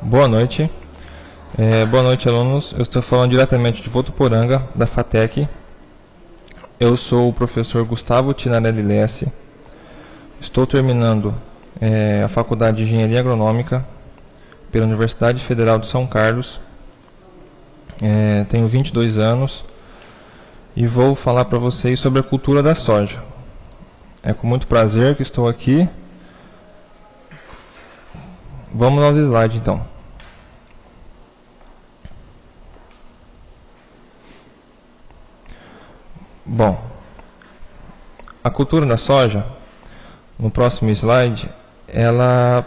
Boa noite. Boa noite, alunos. Eu estou falando diretamente de Votuporanga, da FATEC. Eu sou o professor Gustavo Tinarelli Lesse. Estou terminando a Faculdade de Engenharia Agronômica pela Universidade Federal de São Carlos. Tenho 22 anos e vou falar para vocês sobre a cultura da soja. É com muito prazer que estou aqui. Vamos aos slides, então. Bom, a cultura da soja, no próximo slide, ela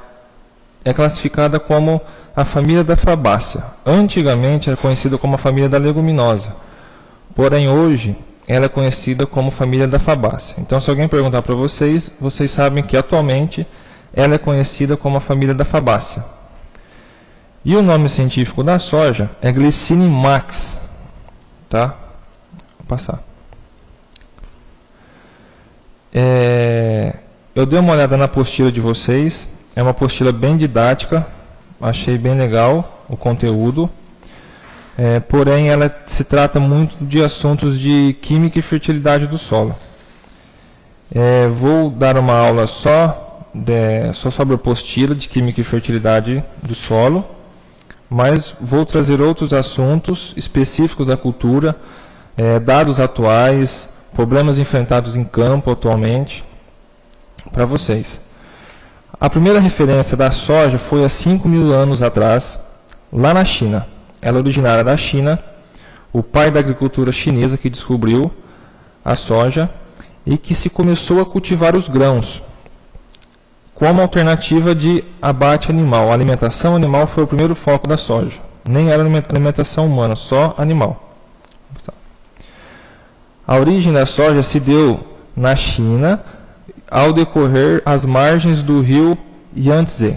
é classificada como a família da fabácea. Antigamente era conhecida como a família da leguminosa, porém hoje ela é conhecida como família da fabácea. Então, se alguém perguntar para vocês, vocês sabem que atualmente ela é conhecida como a família da fabácea. E o nome científico da soja é Glycine max. Tá? Vou passar. Eu dei uma olhada na apostila de vocês. É uma apostila bem didática. Achei bem legal o conteúdo. Porém, ela se trata muito de assuntos de química e fertilidade do solo. Vou dar uma aula só sobre a apostila de química e fertilidade do solo, mas vou trazer outros assuntos específicos da cultura, dados atuais, problemas enfrentados em campo atualmente, para vocês. A primeira referência da soja foi há 5.000 anos atrás, lá na China. Ela é originária da China, o pai da agricultura chinesa que descobriu a soja e que se começou a cultivar os grãos como alternativa de abate animal. A alimentação animal foi o primeiro foco da soja. Nem era alimentação humana, só animal. A origem da soja se deu na China, ao decorrer as margens do rio Yangtze,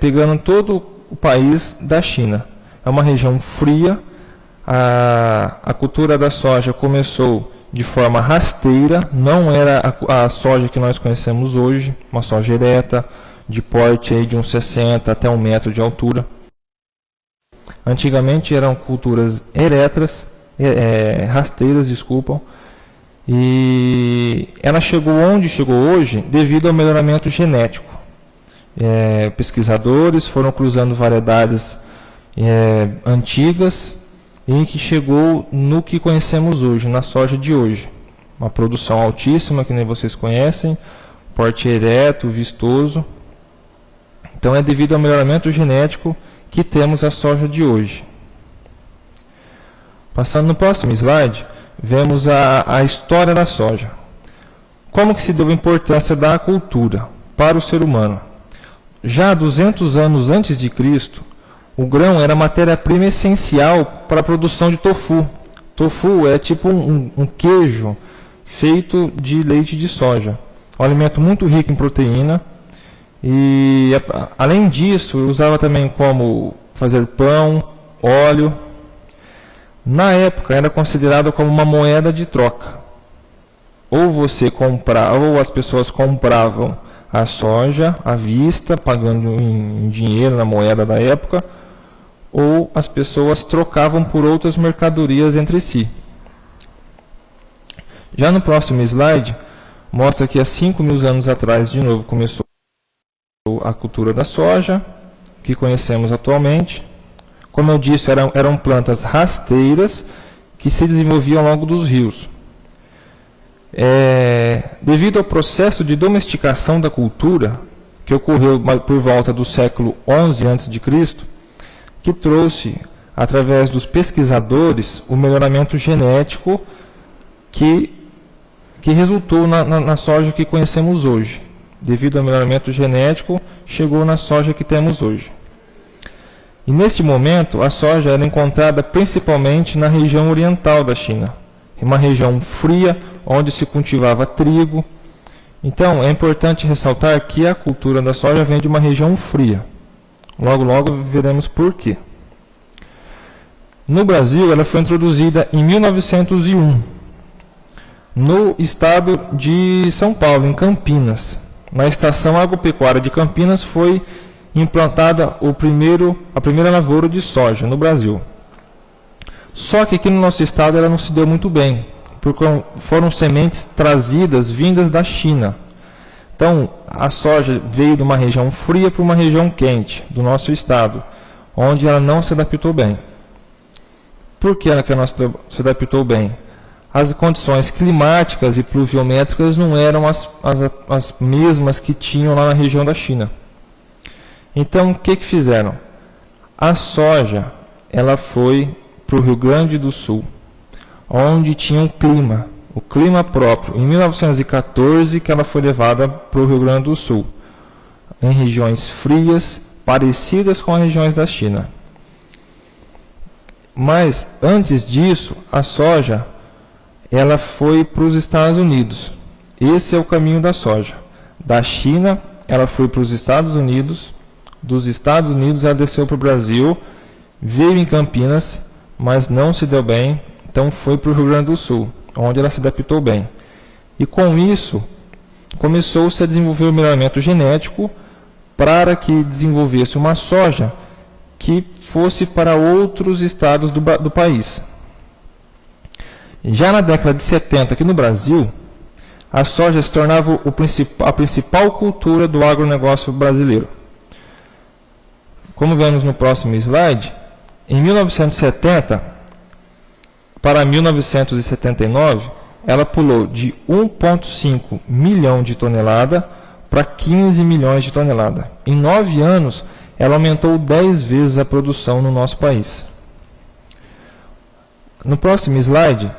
pegando todo o país da China. É uma região fria. A cultura da soja começou de forma rasteira, não era a soja que nós conhecemos hoje, uma soja ereta, de porte aí de uns 60 até 1 metro de altura. Antigamente eram culturas rasteiras, e ela chegou onde chegou hoje devido ao melhoramento genético. Pesquisadores foram cruzando variedades antigas e que chegou no que conhecemos hoje, na soja de hoje. Uma produção altíssima, que nem vocês conhecem, porte ereto, vistoso. Então é devido ao melhoramento genético que temos a soja de hoje. Passando no próximo slide, vemos a história da soja. Como que se deu a importância da cultura para o ser humano? Já há 200 anos antes de Cristo, o grão era a matéria-prima essencial para a produção de tofu. Tofu é tipo um queijo feito de leite de soja. Um alimento muito rico em proteína. E, além disso, usava também como fazer pão, óleo. Na época, era considerado como uma moeda de troca. Ou as pessoas compravam a soja à vista, pagando em dinheiro, na moeda da época, ou as pessoas trocavam por outras mercadorias entre si. Já no próximo slide, mostra que há 5.000 anos atrás, de novo, começou a cultura da soja, que conhecemos atualmente. Como eu disse, eram plantas rasteiras que se desenvolviam ao longo dos rios. Devido ao processo de domesticação da cultura, que ocorreu por volta do século XI a.C., que trouxe, através dos pesquisadores, o melhoramento genético que resultou na soja que conhecemos hoje. Devido ao melhoramento genético, chegou na soja que temos hoje. E neste momento, a soja era encontrada principalmente na região oriental da China, uma região fria, onde se cultivava trigo. Então, é importante ressaltar que a cultura da soja vem de uma região fria. Logo, logo veremos por quê. No Brasil, ela foi introduzida em 1901, no estado de São Paulo, em Campinas. Na Estação Agropecuária de Campinas foi implantada a primeira lavoura de soja no Brasil. Só que aqui no nosso estado ela não se deu muito bem, porque foram sementes trazidas, vindas da China. Então, a soja veio de uma região fria para uma região quente do nosso estado, onde ela não se adaptou bem. Por que ela não se adaptou bem? As condições climáticas e pluviométricas não eram as mesmas que tinham lá na região da China. Então, o que fizeram? A soja ela foi para o Rio Grande do Sul, onde tinha um clima, o clima próprio. Em 1914 que ela foi levada para o Rio Grande do Sul, em regiões frias, parecidas com as regiões da China. Mas, antes disso, a soja ela foi para os Estados Unidos. Esse é o caminho da soja. Da China, ela foi para os Estados Unidos. Dos Estados Unidos, ela desceu para o Brasil, veio em Campinas, mas não se deu bem, então foi para o Rio Grande do Sul, onde ela se adaptou bem. E com isso, começou-se a desenvolver o melhoramento genético para que desenvolvesse uma soja que fosse para outros estados do país. Já na década de 70, aqui no Brasil, a soja se tornava a principal cultura do agronegócio brasileiro. Como vemos no próximo slide, em 1970 para 1979, ela pulou de 1,5 milhão de tonelada para 15 milhões de tonelada. Em 9 anos, ela aumentou 10 vezes a produção no nosso país. No próximo slide,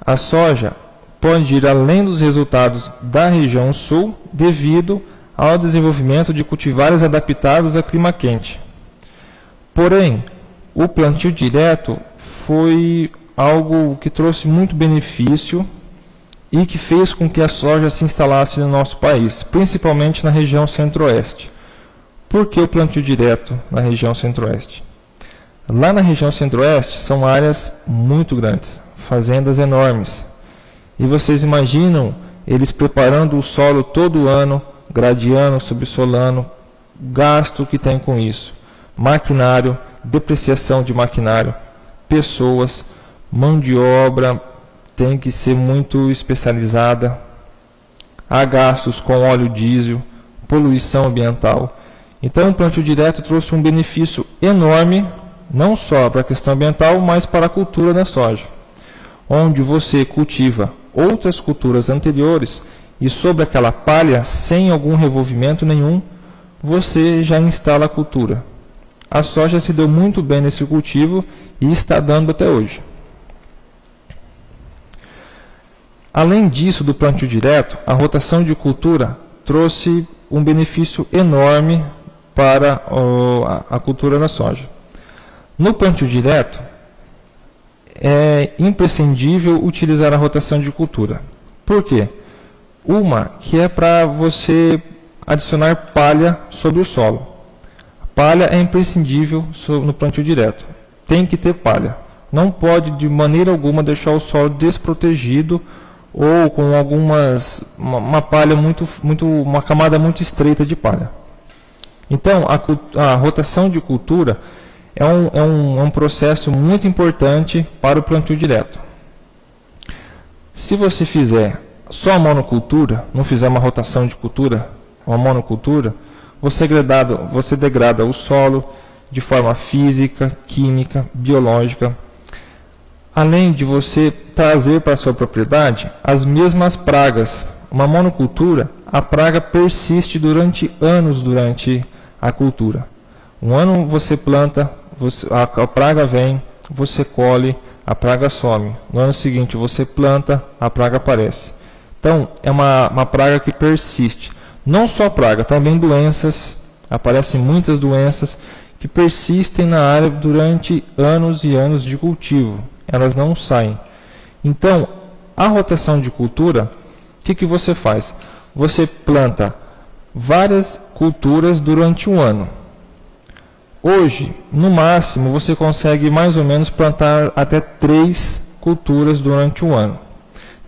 a soja pode ir além dos resultados da região sul devido ao desenvolvimento de cultivares adaptados a clima quente. Porém, o plantio direto foi algo que trouxe muito benefício e que fez com que a soja se instalasse no nosso país, principalmente na região centro-oeste. Por que o plantio direto na região centro-oeste? Lá na região centro-oeste são áreas muito grandes, fazendas enormes. E vocês imaginam eles preparando o solo todo ano, gradeando, subsolando, gasto que tem com isso. Maquinário, depreciação de maquinário, pessoas, mão de obra tem que ser muito especializada. Há gastos com óleo diesel, poluição ambiental. Então, o plantio direto trouxe um benefício enorme, não só para a questão ambiental, mas para a cultura da soja, onde você cultiva outras culturas anteriores e sobre aquela palha, sem algum revolvimento nenhum, você já instala a cultura. A soja se deu muito bem nesse cultivo e está dando até hoje. Além disso, do plantio direto, a rotação de cultura trouxe um benefício enorme para a cultura da soja. No plantio direto, é imprescindível utilizar a rotação de cultura. Por quê? Uma que é para você adicionar palha sobre o solo. Palha é imprescindível no plantio direto. Tem que ter palha. Não pode de maneira alguma deixar o solo desprotegido ou com uma palha uma camada muito estreita de palha. Então, a rotação de cultura é um processo muito importante para o plantio direto. Se você fizer só a monocultura, não fizer uma rotação de cultura, uma monocultura, você degrada o solo de forma física, química, biológica, além de você trazer para a sua propriedade as mesmas pragas. Uma monocultura, a praga persiste durante anos durante a cultura. Um ano você planta, a praga vem, você colhe, a praga some. No ano seguinte você planta, a praga aparece. Então, é uma praga que persiste. Não só praga, também doenças, aparecem muitas doenças que persistem na área durante anos e anos de cultivo. Elas não saem. Então, a rotação de cultura, o que você faz? Você planta várias culturas durante um ano. Hoje, no máximo, você consegue mais ou menos plantar até 3 culturas durante um ano.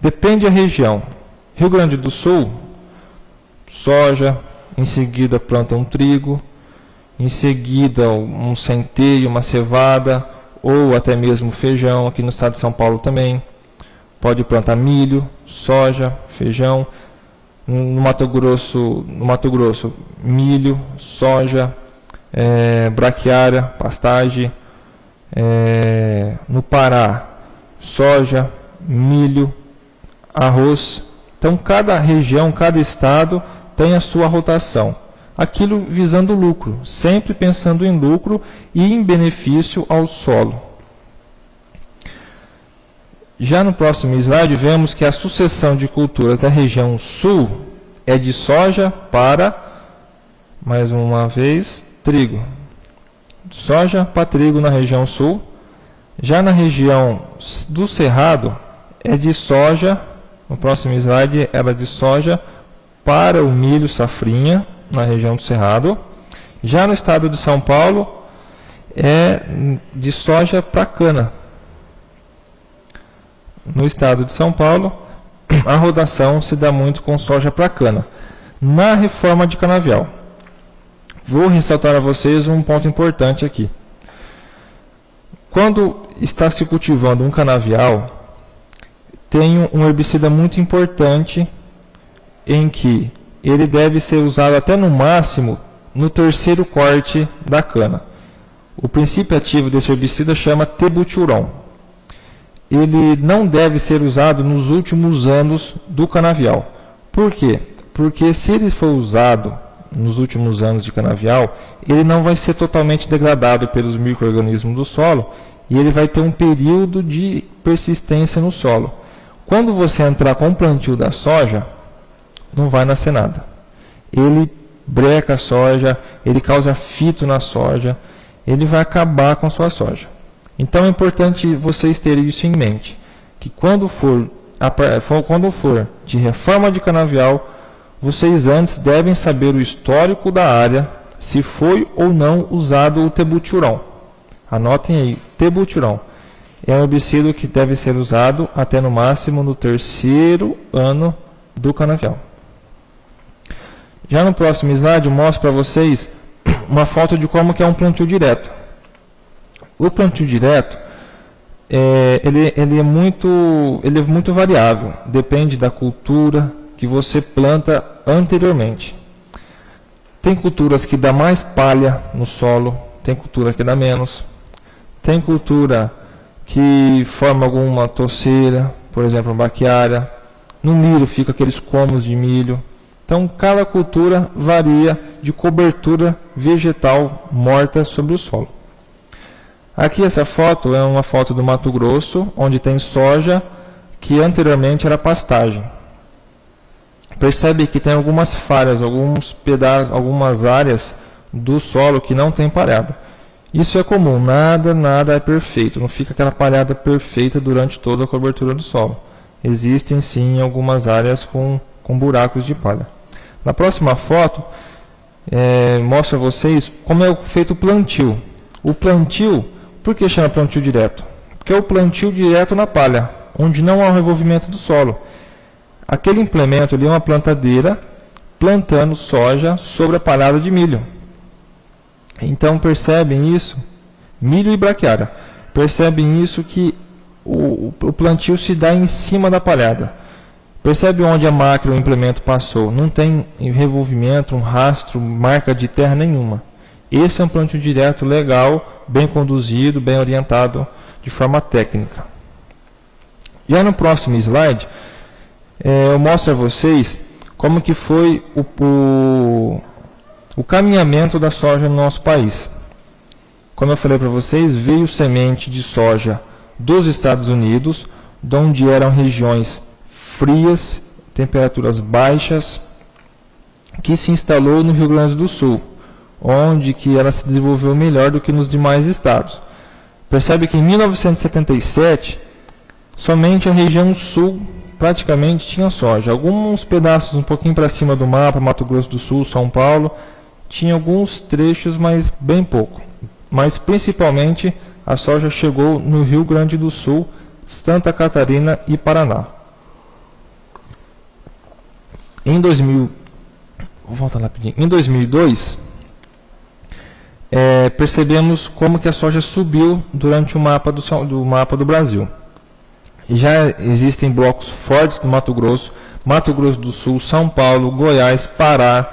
Depende da região. Rio Grande do Sul, soja, em seguida planta um trigo, em seguida um centeio, uma cevada, ou até mesmo feijão, aqui no estado de São Paulo também. Pode plantar milho, soja, feijão. No Mato Grosso, milho, soja, braquiária, pastagem. No Pará, soja, milho, arroz. Então, cada região, cada estado tem a sua rotação. Aquilo visando lucro, sempre pensando em lucro e em benefício ao solo. Já no próximo slide, vemos que a sucessão de culturas da região sul é de soja para, mais uma vez, trigo. Soja para trigo na região sul. Já na região do Cerrado, é de soja, no próximo slide, era de soja para o milho safrinha, na região do Cerrado. Já no estado de São Paulo, é de soja para cana. No estado de São Paulo, a rotação se dá muito com soja para cana. Na reforma de canavial, vou ressaltar a vocês um ponto importante aqui. Quando está se cultivando um canavial, tem um herbicida muito importante em que ele deve ser usado até no máximo no terceiro corte da cana. O princípio ativo desse herbicida chama tebuturon. Ele não deve ser usado nos últimos anos do canavial. Por quê? Porque se ele for usado nos últimos anos de canavial, ele não vai ser totalmente degradado pelos micro-organismos do solo e ele vai ter um período de persistência no solo. Quando você entrar com o plantio da soja, não vai nascer nada. Ele breca a soja, ele causa fito na soja, ele vai acabar com a sua soja. Então é importante vocês terem isso em mente, que quando for de reforma de canavial, vocês antes devem saber o histórico da área, se foi ou não usado o tebuturon. Anotem aí, tebuturon. É um herbicida que deve ser usado até no máximo no terceiro ano do canavial. Já no próximo slide eu mostro para vocês uma foto de como que é um plantio direto. O plantio direto ele é muito variável, depende da cultura que você planta anteriormente. Tem culturas que dá mais palha no solo, tem cultura que dá menos. Tem cultura que forma alguma toceira, por exemplo, a braquiária. No milho fica aqueles comos de milho. Então, cada cultura varia de cobertura vegetal morta sobre o solo. Aqui essa foto é uma foto do Mato Grosso, onde tem soja que anteriormente era pastagem. Percebe que tem algumas falhas, algumas áreas do solo que não tem palhada. Isso é comum, nada é perfeito, não fica aquela palhada perfeita durante toda a cobertura do solo. Existem sim algumas áreas com buracos de palha. Na próxima foto, mostra a vocês como é feito o plantio. O plantio, por que chama plantio direto? Porque é o plantio direto na palha, onde não há o revolvimento do solo. Aquele implemento ali é uma plantadeira plantando soja sobre a palhada de milho. Então percebem isso? Milho e braquiária. Percebem isso que o plantio se dá em cima da palhada. Percebe onde a máquina, o implemento passou. Não tem revolvimento, um rastro, marca de terra nenhuma. Esse é um plantio direto legal, bem conduzido, bem orientado de forma técnica. Já no próximo slide, eu mostro a vocês como que foi o caminhamento da soja no nosso país. Como eu falei para vocês, veio semente de soja dos Estados Unidos, de onde eram regiões frias, temperaturas baixas, que se instalou no Rio Grande do Sul, onde que ela se desenvolveu melhor do que nos demais estados. Percebe que em 1977, somente a região sul praticamente tinha soja. Alguns pedaços um pouquinho para cima do mapa, Mato Grosso do Sul, São Paulo, tinha alguns trechos, mas bem pouco. Mas principalmente a soja chegou no Rio Grande do Sul, Santa Catarina e Paraná. Em 2002, percebemos como que a soja subiu durante o mapa do Brasil. Já existem blocos fortes no Mato Grosso do Sul, São Paulo, Goiás, Pará,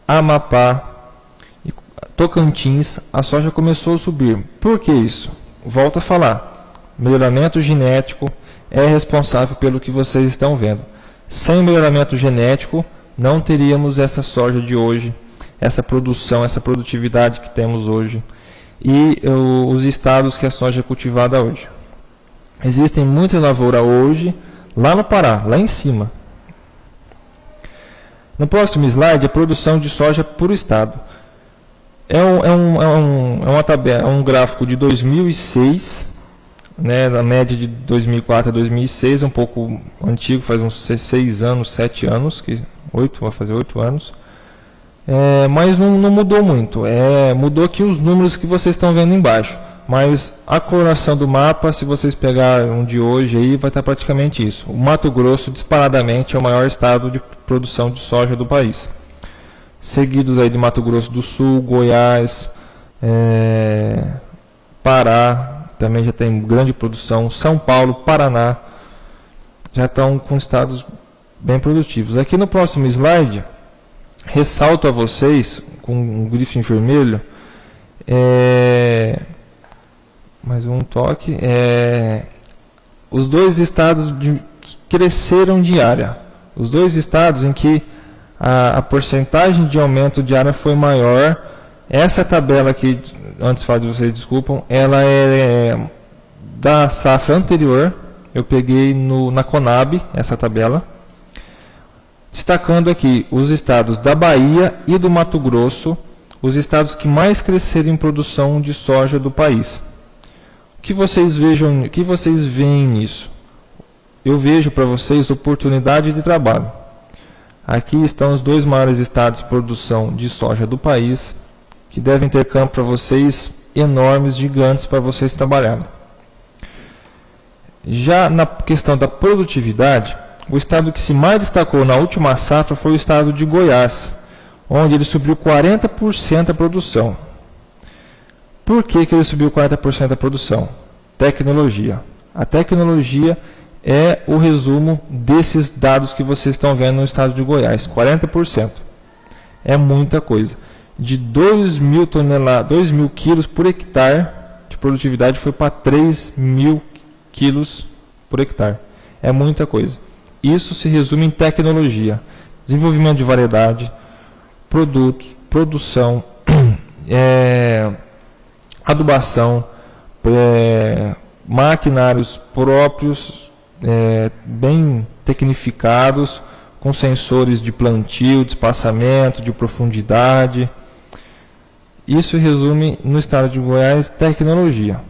Amapá, Tocantins. A soja começou a subir. Por que isso? Volto a falar. Melhoramento genético é responsável pelo que vocês estão vendo. Sem melhoramento genético, não teríamos essa soja de hoje, essa produção, essa produtividade que temos hoje e os estados que a soja é cultivada hoje. Existem muita lavoura hoje lá no Pará, lá em cima. No próximo slide, a produção de soja por estado. É uma tabela, um gráfico de 2006, né, na média de 2004 a 2006, um pouco antigo, faz uns 6 anos, 7 anos, vai fazer 8 anos. Mas não mudou muito. Mudou aqui os números que vocês estão vendo embaixo. Mas a coloração do mapa, se vocês pegarem um de hoje, aí, vai estar praticamente isso. O Mato Grosso, disparadamente, é o maior estado de produção de soja do país. Seguidos aí de Mato Grosso do Sul, Goiás, Pará, também já tem grande produção. São Paulo, Paraná, já estão com estados bem produtivos. Aqui no próximo slide, ressalto a vocês, com um grifo em vermelho, mais um toque, os dois estados que cresceram de área. Os dois estados em que a porcentagem de aumento de área foi maior. Essa tabela aqui, antes de falar de vocês, desculpam, ela é da safra anterior. Eu peguei na Conab, essa tabela. Destacando aqui os estados da Bahia e do Mato Grosso, os estados que mais cresceram em produção de soja do país. O que vocês veem nisso? Eu vejo para vocês oportunidade de trabalho. Aqui estão os dois maiores estados de produção de soja do país, que devem ter campo para vocês enormes, gigantes para vocês trabalharem. Já na questão da produtividade, o estado que se mais destacou na última safra foi o estado de Goiás, onde ele subiu 40% a produção. Por que ele subiu 40% da produção? Tecnologia. A tecnologia é o resumo desses dados que vocês estão vendo no estado de Goiás. 40%. É muita coisa. De 2.000 quilos por hectare de produtividade foi para 3.000 quilos por hectare. É muita coisa. Isso se resume em tecnologia. Desenvolvimento de variedade, produtos, produção, adubação, maquinários próprios, bem tecnificados, com sensores de plantio, de espaçamento, de profundidade. Isso resume no estado de Goiás tecnologia.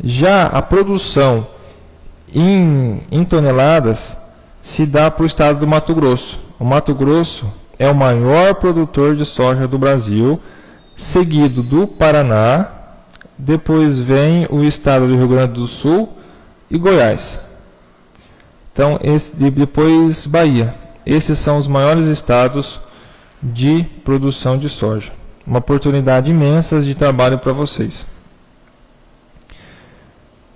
Já a produção em toneladas se dá para o estado do Mato Grosso. O Mato Grosso é o maior produtor de soja do Brasil, seguido do Paraná, depois vem o estado do Rio Grande do Sul e Goiás. Então, depois Bahia. Esses são os maiores estados de produção de soja. Uma oportunidade imensa de trabalho para vocês.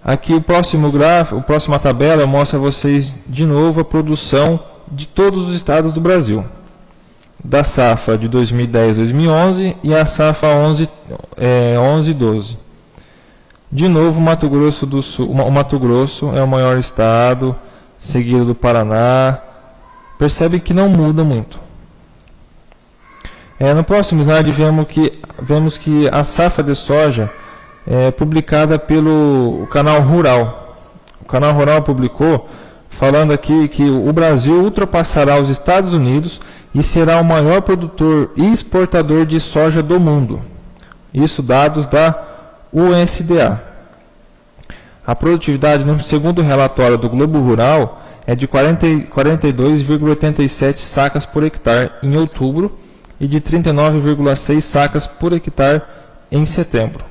Aqui o próximo gráfico, a próxima tabela mostra a vocês de novo a produção de todos os estados do Brasil. Da safra de 2010-2011 e a safra 11-12. De novo, Mato Grosso do Sul, o Mato Grosso é o maior estado, seguido do Paraná. Percebe que não muda muito. No próximo slide vemos que a safra de soja é publicada pelo Canal Rural. O Canal Rural publicou falando aqui que o Brasil ultrapassará os Estados Unidos e será o maior produtor e exportador de soja do mundo. Isso dados da USDA. A produtividade, no segundo relatório do Globo Rural, é de 42,87 sacas por hectare em outubro e de 39,6 sacas por hectare em setembro.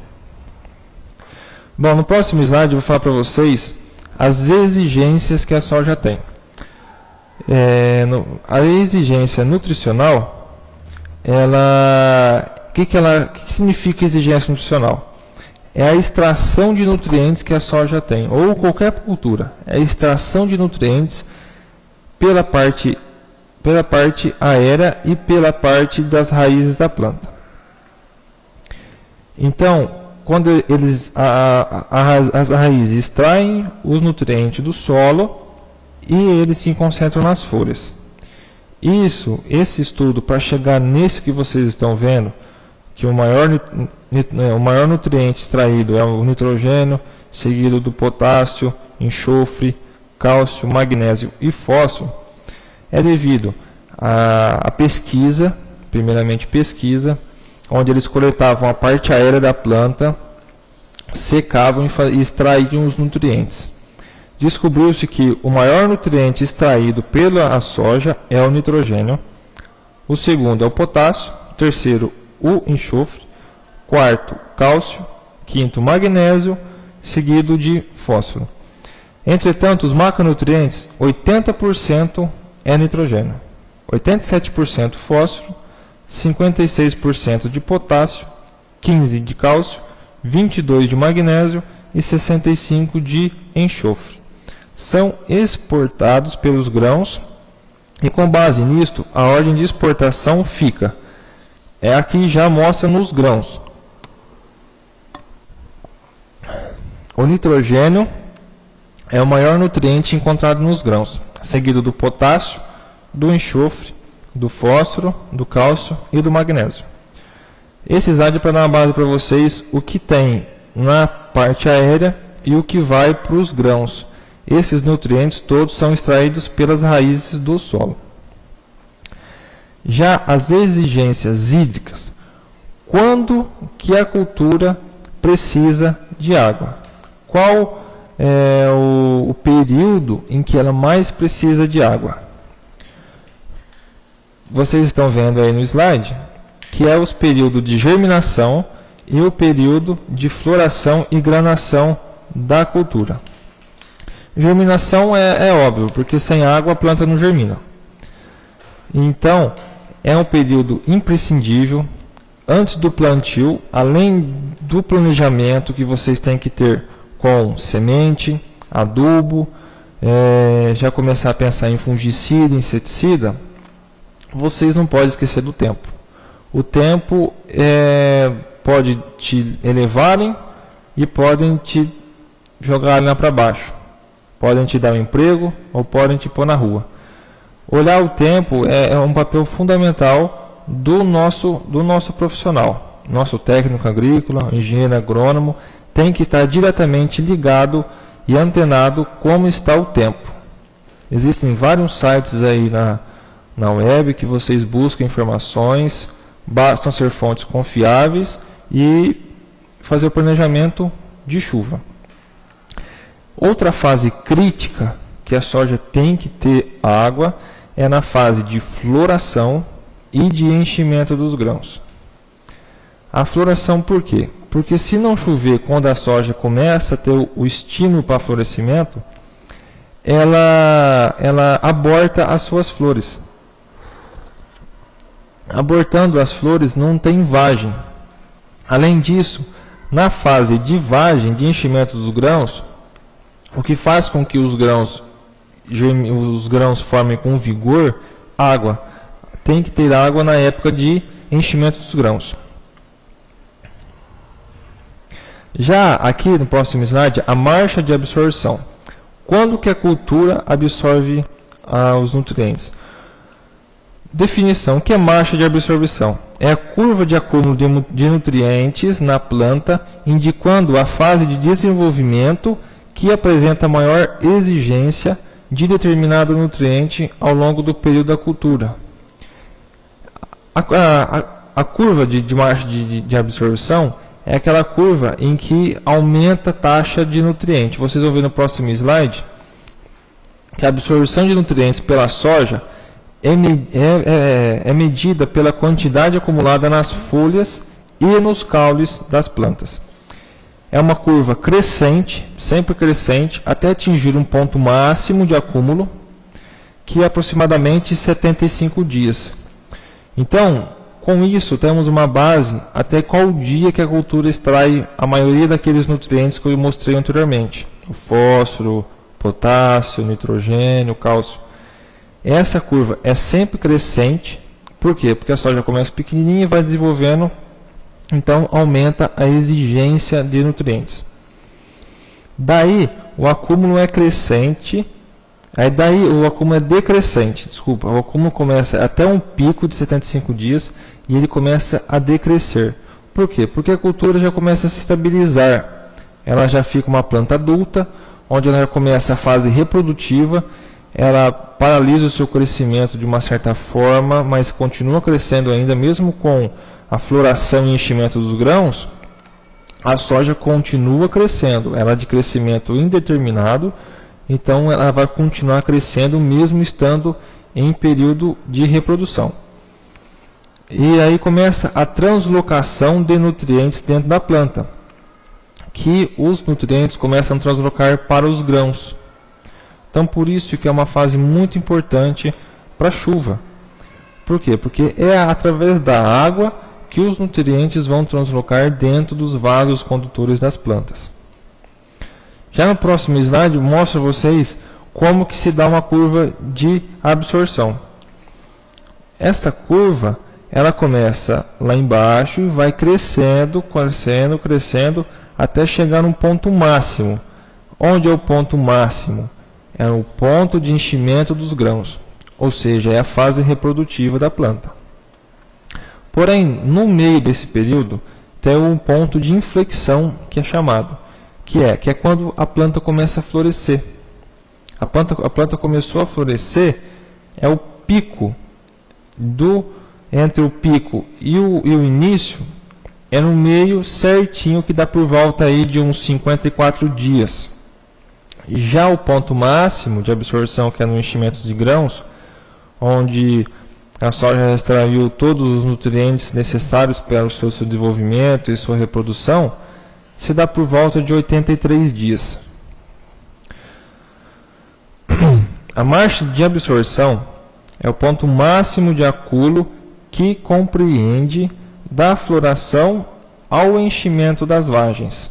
Bom, no próximo slide eu vou falar para vocês as exigências que a soja tem. A exigência nutricional, ela que significa exigência nutricional? É a extração de nutrientes que a soja tem, ou qualquer cultura. É a extração de nutrientes pela parte aérea e pela parte das raízes da planta. Então, quando as raízes extraem os nutrientes do solo e eles se concentram nas folhas. Esse estudo, para chegar nisso que vocês estão vendo, que o maior nutriente extraído é o nitrogênio, seguido do potássio, enxofre, cálcio, magnésio e fósforo, é devido à pesquisa, primeiramente pesquisa, onde eles coletavam a parte aérea da planta, secavam e extraíam os nutrientes. Descobriu-se que o maior nutriente extraído pela soja é o nitrogênio, o segundo é o potássio, o terceiro o enxofre, quarto cálcio, quinto magnésio, seguido de fósforo. Entretanto, os macronutrientes, 80% é nitrogênio, 87% fósforo, 56% de potássio, 15% de cálcio, 22% de magnésio e 65% de enxofre. São exportados pelos grãos e, com base nisto, a ordem de exportação fica. Aqui já mostra nos grãos. O nitrogênio é o maior nutriente encontrado nos grãos, seguido do potássio, do enxofre, do fósforo, do cálcio e do magnésio. Esse slide é para dar uma base para vocês o que tem na parte aérea e o que vai para os grãos. Esses nutrientes todos são extraídos pelas raízes do solo. Já as exigências hídricas. Quando que a cultura precisa de água? Qual é o período em que ela mais precisa de água? Vocês estão vendo aí no slide que é os períodos de germinação e o período de floração e granação da cultura. Germinação é óbvio, porque sem água a planta não germina. Então, é um período imprescindível antes do plantio, além do planejamento que vocês têm que ter com semente, adubo, já começar a pensar em fungicida, inseticida. Vocês não podem esquecer do tempo. O tempo pode te elevarem e podem te jogar lá para baixo. Podem te dar um emprego ou podem te pôr na rua. Olhar o tempo é um papel fundamental do nosso profissional. Nosso técnico agrícola, engenheiro agrônomo, tem que estar diretamente ligado e antenado como está o tempo. Existem vários sites aí na web que vocês buscam informações, bastam ser fontes confiáveis e fazer o planejamento de chuva. Outra fase crítica que a soja tem que ter água é na fase de floração e de enchimento dos grãos. A floração por quê? Porque se não chover quando a soja começa a ter o estímulo para florescimento, ela aborta as suas flores. Abortando as flores não tem vagem. Além disso, na fase de vagem, de enchimento dos grãos, o que faz com que os grãos formem com vigor, água. Tem que ter água na época de enchimento dos grãos. Já aqui no próximo slide, a marcha de absorção. Quando que a cultura absorve os nutrientes? Definição: o que é marcha de absorção? É a curva de acúmulo de nutrientes na planta, indicando a fase de desenvolvimento que apresenta maior exigência de determinado nutriente ao longo do período da cultura. A curva de marcha de absorção é aquela curva em que aumenta a taxa de nutriente. Vocês vão ver no próximo slide que a absorção de nutrientes pela soja é medida pela quantidade acumulada nas folhas e nos caules das plantas. É uma curva crescente, sempre crescente, até atingir um ponto máximo de acúmulo, que é aproximadamente 75 dias. Então, Com isso, temos uma base até qual dia que a cultura extrai a maioria daqueles nutrientes que eu mostrei anteriormente. O fósforo, potássio, nitrogênio, cálcio. Essa curva é sempre crescente. Por quê? Porque a soja começa pequenininha e vai desenvolvendo, então aumenta a exigência de nutrientes. Daí o acúmulo é crescente, daí o acúmulo é decrescente, desculpa, o acúmulo começa até um pico de 75 dias e ele começa a decrescer. Por quê? Porque a cultura já começa a se estabilizar, ela já fica uma planta adulta, onde ela já começa a fase reprodutiva, ela paralisa o seu crescimento de uma certa forma, mas continua crescendo ainda, mesmo com a floração e enchimento dos grãos, a soja continua crescendo, ela é de crescimento indeterminado, então ela vai continuar crescendo mesmo estando em período de reprodução. E aí começa a translocação de nutrientes dentro da planta, que os nutrientes começam a translocar para os grãos. Então por isso que é uma fase muito importante para a chuva. Por quê? Porque é através da água que os nutrientes vão translocar dentro dos vasos condutores das plantas. Já no próximo slide eu mostro a vocês como que se dá uma curva de absorção. Essa curva ela começa lá embaixo e vai crescendo, crescendo, crescendo até chegar num ponto máximo. Onde é o ponto máximo? É o ponto de enchimento dos grãos, ou seja, é a fase reprodutiva da planta. Porém, no meio desse período, tem um ponto de inflexão que é chamado, que é quando a planta começa a florescer. A planta começou a florescer, é o pico, entre o pico e o início, é no meio certinho, que dá por volta aí de uns 54 dias. Já o ponto máximo de absorção, que é no enchimento de grãos, onde a soja extraiu todos os nutrientes necessários para o seu desenvolvimento e sua reprodução, se dá por volta de 83 dias. A marcha de absorção é o ponto máximo de acúmulo que compreende da floração ao enchimento das vagens.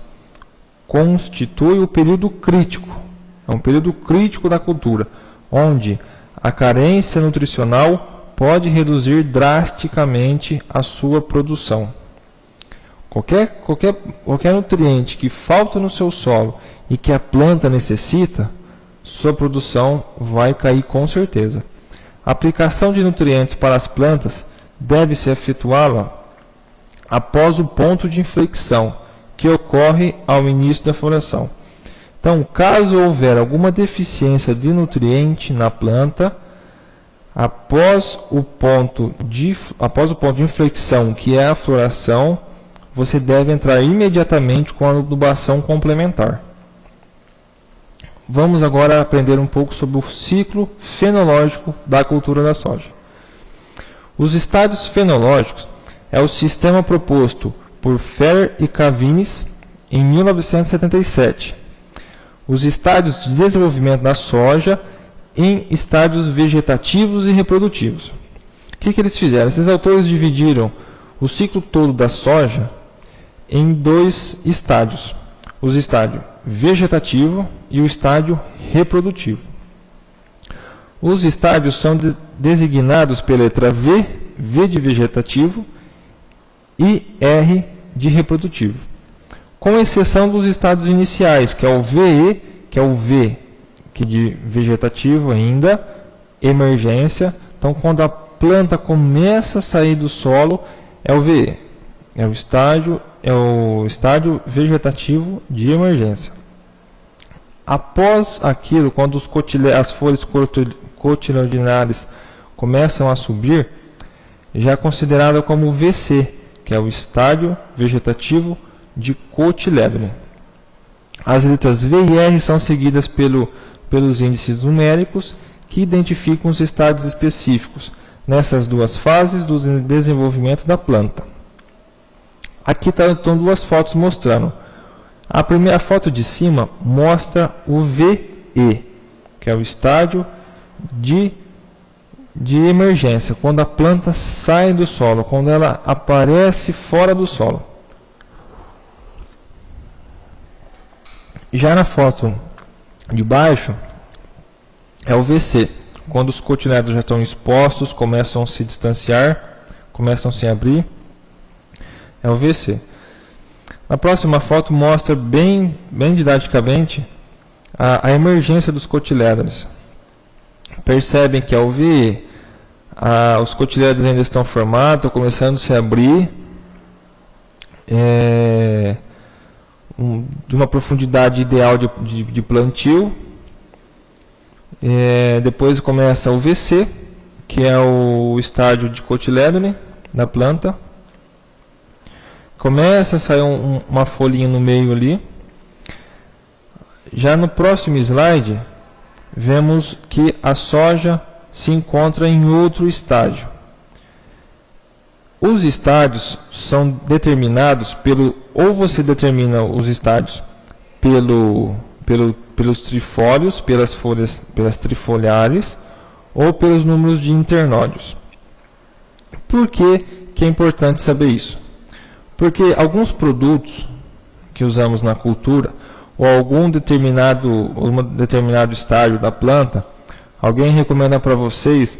Constitui o período crítico. É um período crítico da cultura, onde a carência nutricional pode reduzir drasticamente a sua produção. Qualquer nutriente que falta no seu solo e que a planta necessita, sua produção vai cair com certeza. A aplicação de nutrientes para as plantas deve ser efetuada após o ponto de inflexão, que ocorre ao início da floração. Então, caso houver alguma deficiência de nutriente na planta, após o ponto de inflexão, que é a floração, você deve entrar imediatamente com a adubação complementar. Vamos agora aprender um pouco sobre o ciclo fenológico da cultura da soja. Os estádios fenológicos é o sistema proposto por Ferrer e Cavinis em 1977. Os estádios de desenvolvimento da soja em estádios vegetativos e reprodutivos. O que eles fizeram? Esses autores dividiram o ciclo todo da soja em dois estádios. O estádio vegetativo e o estádio reprodutivo. Os estádios são designados pela letra V, V de vegetativo, e R de reprodutivo. Com exceção dos estádios iniciais, que é o VE, que é o V que de vegetativo ainda, emergência. Então, quando a planta começa a sair do solo, é o VE. É o estádio vegetativo de emergência. Após aquilo, quando as folhas cotiledonares começam a subir, já é considerado como VC, que é o estádio vegetativo de cotiledone. As letras V e R são seguidas pelos índices numéricos que identificam os estádios específicos nessas duas fases do desenvolvimento da planta. Aqui estão duas fotos mostrando. A primeira foto de cima mostra o VE, que é o estádio de de emergência, quando a planta sai do solo, quando ela aparece fora do solo. Já na foto de baixo é o VC, quando os cotilédonos já estão expostos, começam a se distanciar, começam a se abrir, é o VC. Na próxima foto mostra bem didaticamente a emergência dos cotilédonos. Percebem que ao VE, os cotilédonos ainda estão formados, estão começando a se abrir, de uma profundidade ideal de plantio. Depois começa o VC, que é o estágio de cotilédone da planta. Começa a sair uma folhinha no meio ali. Já no próximo slide, vemos que a soja se encontra em outro estágio. Os estádios são determinados ou você determina os estádios pelos trifólios, pelas folhas, pelas trifoliares, ou pelos números de internódios. Por que é importante saber isso? Porque alguns produtos que usamos na cultura, ou algum determinado estágio da planta, alguém recomenda para vocês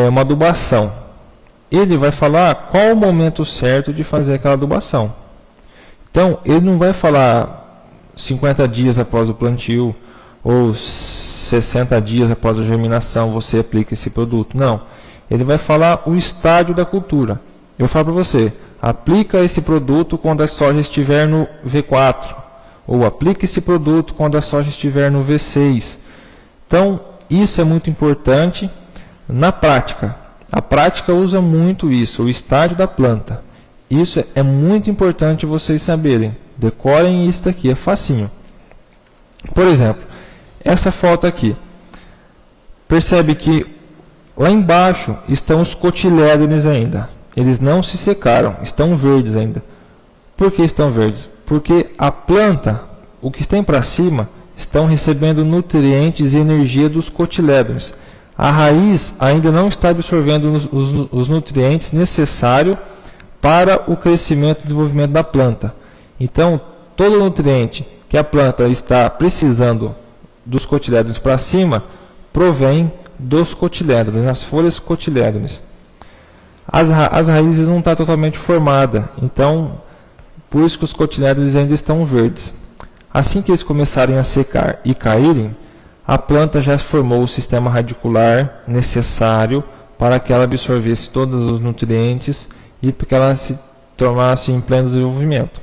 uma adubação. Ele vai falar qual o momento certo de fazer aquela adubação. Então, ele não vai falar 50 dias após o plantio ou 60 dias após a germinação você aplica esse produto. Não. Ele vai falar o estágio da cultura. Eu falo para você, aplica esse produto quando a soja estiver no V4. Ou aplica esse produto quando a soja estiver no V6. Então, isso é muito importante na prática. A prática usa muito isso, o estágio da planta. Isso é muito importante vocês saberem. Decorem isso aqui, é facinho. Por exemplo, essa foto aqui. Percebe que lá embaixo estão os cotilédones ainda. Eles não se secaram, estão verdes ainda. Por que estão verdes? Porque a planta, o que tem para cima, estão recebendo nutrientes e energia dos cotilédones. A raiz ainda não está absorvendo os nutrientes necessários para o crescimento e desenvolvimento da planta. Então, todo nutriente que a planta está precisando dos cotilédones para cima, provém dos cotilédones, as folhas cotilédones. As raízes não estão totalmente formadas, então, por isso que os cotilédones ainda estão verdes. Assim que eles começarem a secar e caírem, a planta já formou o sistema radicular necessário para que ela absorvesse todos os nutrientes e para que ela se tornasse em pleno desenvolvimento.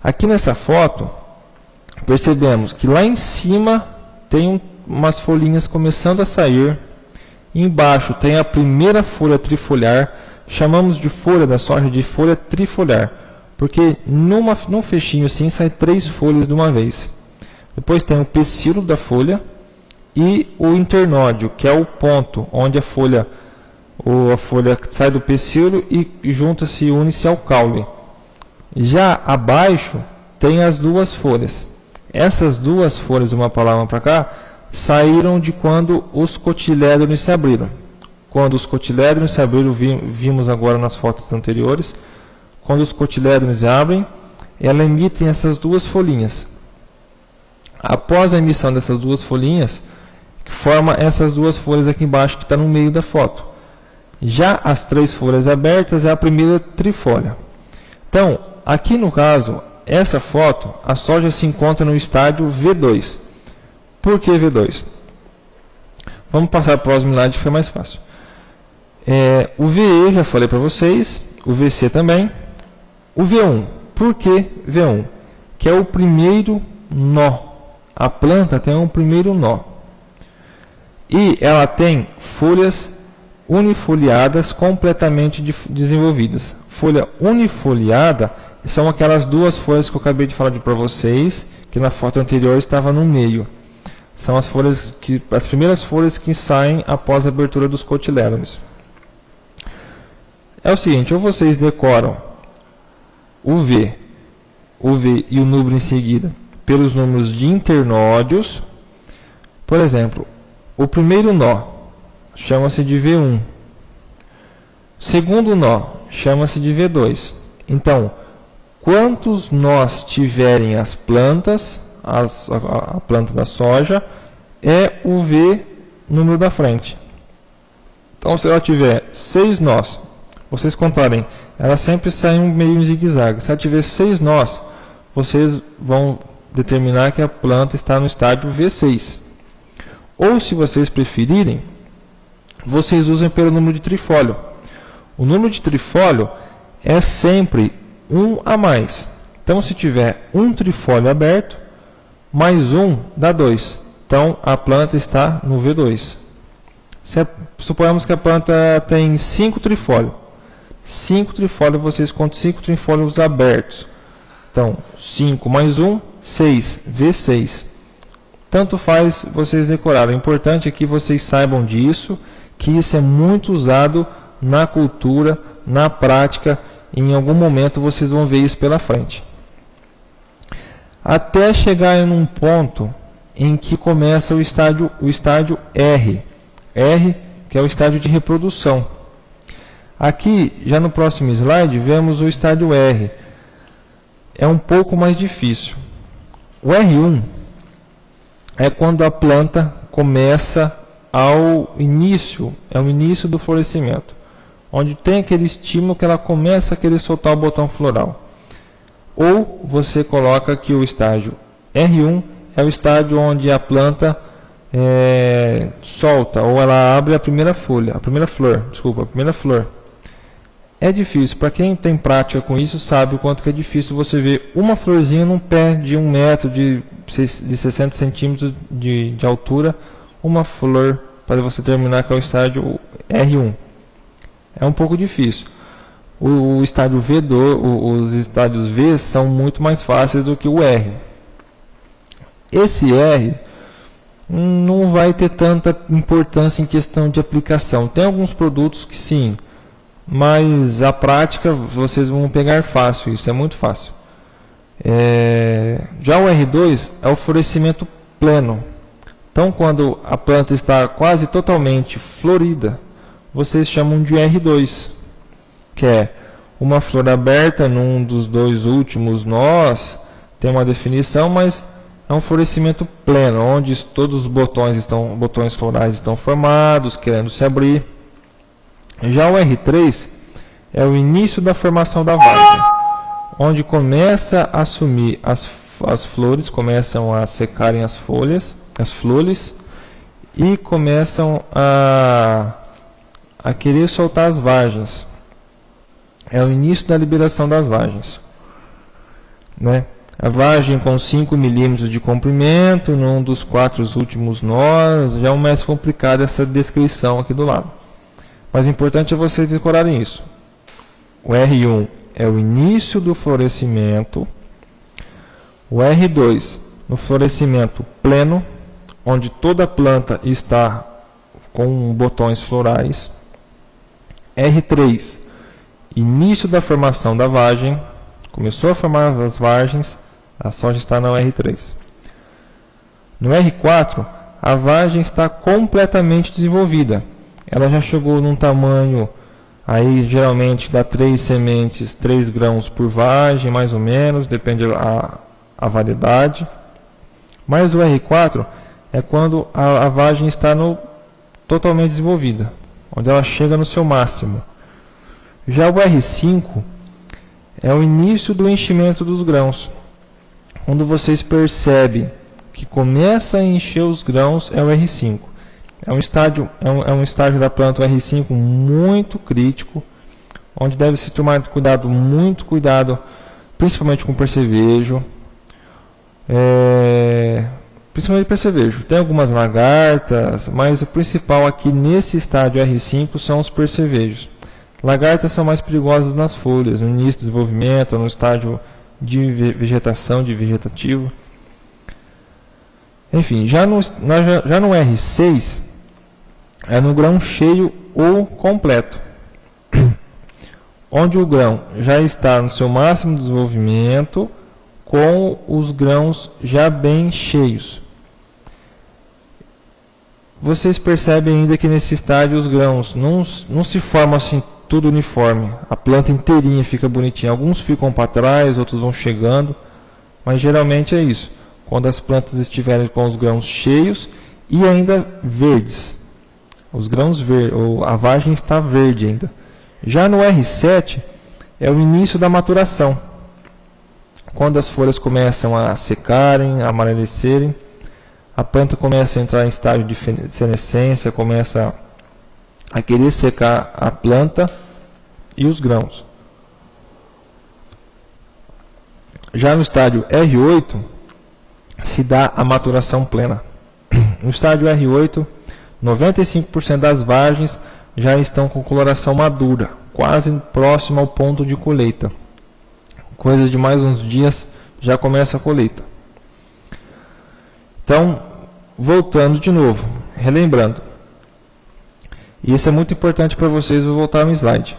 Aqui nessa foto, percebemos que lá em cima tem umas folhinhas começando a sair. Embaixo tem a primeira folha trifoliar. Chamamos de folha da soja de folha trifoliar, porque num fechinho assim sai 3 folhas de uma vez. Depois tem o pecíolo da folha e o internódio, que é o ponto onde a folha sai do pecíolo e junta-se e une-se ao caule. Já abaixo tem as 2 folhas. Essas 2 folhas, uma para lá, uma para cá, saíram de quando os cotilédones se abriram. Quando os cotilédones se abriram, vimos agora nas fotos anteriores, quando os cotilédones abrem, elas emitem essas 2 folhinhas. Após a emissão dessas 2 folhinhas, forma essas 2 folhas aqui embaixo que está no meio da foto. Já as 3 folhas abertas é a primeira trifólia. Então, aqui no caso, essa foto, a soja se encontra no estágio V2. Por que V2? Vamos passar para o próximo slide, fica mais fácil. O VE, já falei para vocês, o VC também. O V1, por que V1? Que é o primeiro nó. A planta tem um primeiro nó. E ela tem folhas unifoliadas completamente desenvolvidas. Folha unifoliada são aquelas 2 folhas que eu acabei de falar para vocês, que na foto anterior estava no meio. São as primeiras folhas que saem após a abertura dos cotilédones. É o seguinte, ou vocês decoram o V e o número em seguida pelos números de internódios. Por exemplo, o primeiro nó chama-se de V1. Segundo nó chama-se de V2. Então, quantos nós tiverem as plantas, a planta da soja, é o V número da frente. Então, se ela tiver 6 nós, vocês contarem, ela sempre sai meio em zigue-zague. Se ela tiver 6 nós, vocês vão determinar que a planta está no estágio V6. Ou, se vocês preferirem, vocês usem pelo número de trifólio. O número de trifólio é sempre 1 a mais. Então, se tiver um trifólio aberto, mais 1 dá 2. Então, a planta está no V2. Suponhamos que a planta tem 5 trifólios. 5 trifólios, vocês contam 5 trifólios abertos. Então, 5 mais 1, 6, V6. Tanto faz vocês decorarem. O importante é que vocês saibam disso, que isso é muito usado na cultura, na prática. Em algum momento vocês vão ver isso pela frente. Até chegar em um ponto em que começa o estágio R. R, que é o estágio de reprodução. Aqui, já no próximo slide, vemos o estágio R. É um pouco mais difícil. O R1 é quando a planta começa ao início, é o início do florescimento, onde tem aquele estímulo que ela começa a querer soltar o botão floral. Ou você coloca que o estágio R1 é o estágio onde a planta solta, ou ela abre a primeira flor. É difícil, para quem tem prática com isso, sabe o quanto que é difícil você ver uma florzinha num pé de 1 metro, de 60 centímetros de altura, uma flor para você terminar que é o estágio R1. É um pouco difícil. O estágio V2, os estádios V são muito mais fáceis do que o R. Esse R não vai ter tanta importância em questão de aplicação. Tem alguns produtos que sim, mas a prática vocês vão pegar fácil, isso é muito fácil. Já o R2 é o florescimento pleno. Então, quando a planta está quase totalmente florida, vocês chamam de R2, que é uma flor aberta num dos 2 últimos nós, tem uma definição, mas é um florescimento pleno, onde todos os botões florais estão formados, querendo se abrir. Já o R3 é o início da formação da vagem, onde começa a assumir as flores, começam a secarem as folhas, as flores, e começam a querer soltar as vagens. É o início da liberação das vagens, né? A vagem com 5 milímetros de comprimento, num dos 4 últimos nós, já é mais complicada essa descrição aqui do lado. Mas o importante é vocês decorarem isso. O R1 é o início do florescimento. O R2, no florescimento pleno, onde toda a planta está com botões florais. R3, início da formação da vagem. Começou a formar as vagens, a soja está no R3. No R4, a vagem está completamente desenvolvida. Ela já chegou num tamanho, aí geralmente dá 3 sementes, 3 grãos por vagem, mais ou menos, depende a variedade. Mas o R4 é quando a vagem está totalmente desenvolvida, onde ela chega no seu máximo. Já o R5 é o início do enchimento dos grãos. Quando vocês percebem que começa a encher os grãos, é o R5. É um estágio da planta, o R5, muito crítico, onde deve se tomar muito cuidado, principalmente com percevejo. Principalmente percevejo. Tem algumas lagartas, mas o principal aqui nesse estágio R5 são os percevejos. Lagartas são mais perigosas nas folhas, no início do desenvolvimento, no estágio de vegetação, de vegetativo. Enfim, já no R6, é no grão cheio ou completo, onde o grão já está no seu máximo de desenvolvimento, com os grãos já bem cheios. vocês percebem ainda que nesse estágio os grãos não se formam assim tudo uniforme. A planta inteirinha fica bonitinha. Alguns ficam para trás, outros vão chegando, mas geralmente é isso. Quando as plantas estiverem com os grãos cheios e ainda verdes. Os grãos verdes, a vagem está verde ainda. Já no R7 é o início da maturação. Quando as folhas começam a secarem, a amarecerem, a planta começa a entrar em estágio de senescência, começa a querer secar a planta e os grãos. Já no estágio R8 se dá a maturação plena. No estágio R8, 95% das vagens já estão com coloração madura, quase próximo ao ponto de colheita. Coisa de mais uns dias já começa a colheita. Então, voltando de novo, relembrando. E isso é muito importante para vocês, vou voltar no slide.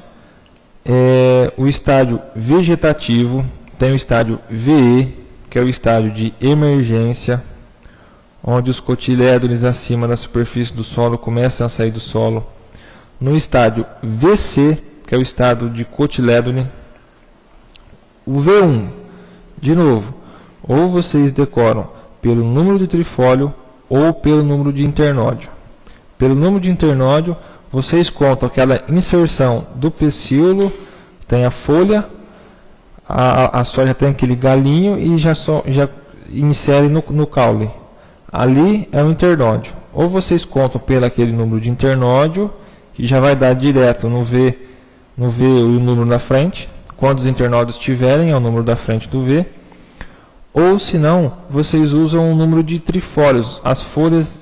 O estágio vegetativo tem o estágio VE, que é o estágio de emergência, onde os cotilédones acima da superfície do solo começam a sair do solo. No estágio VC, que é o estágio de cotilédone. O V1, de novo, ou vocês decoram pelo número de trifólio ou pelo número de internódio. Pelo número de internódio, vocês contam aquela inserção do pecíolo, tem a folha, a soja tem aquele galinho e já insere no caule. Ali é o internódio. Ou vocês contam pelo aquele número de internódio, que já vai dar direto no V o número da frente. Quantos internódios tiverem, é o número da frente do V. Ou, se não, vocês usam o número de trifólios, as folhas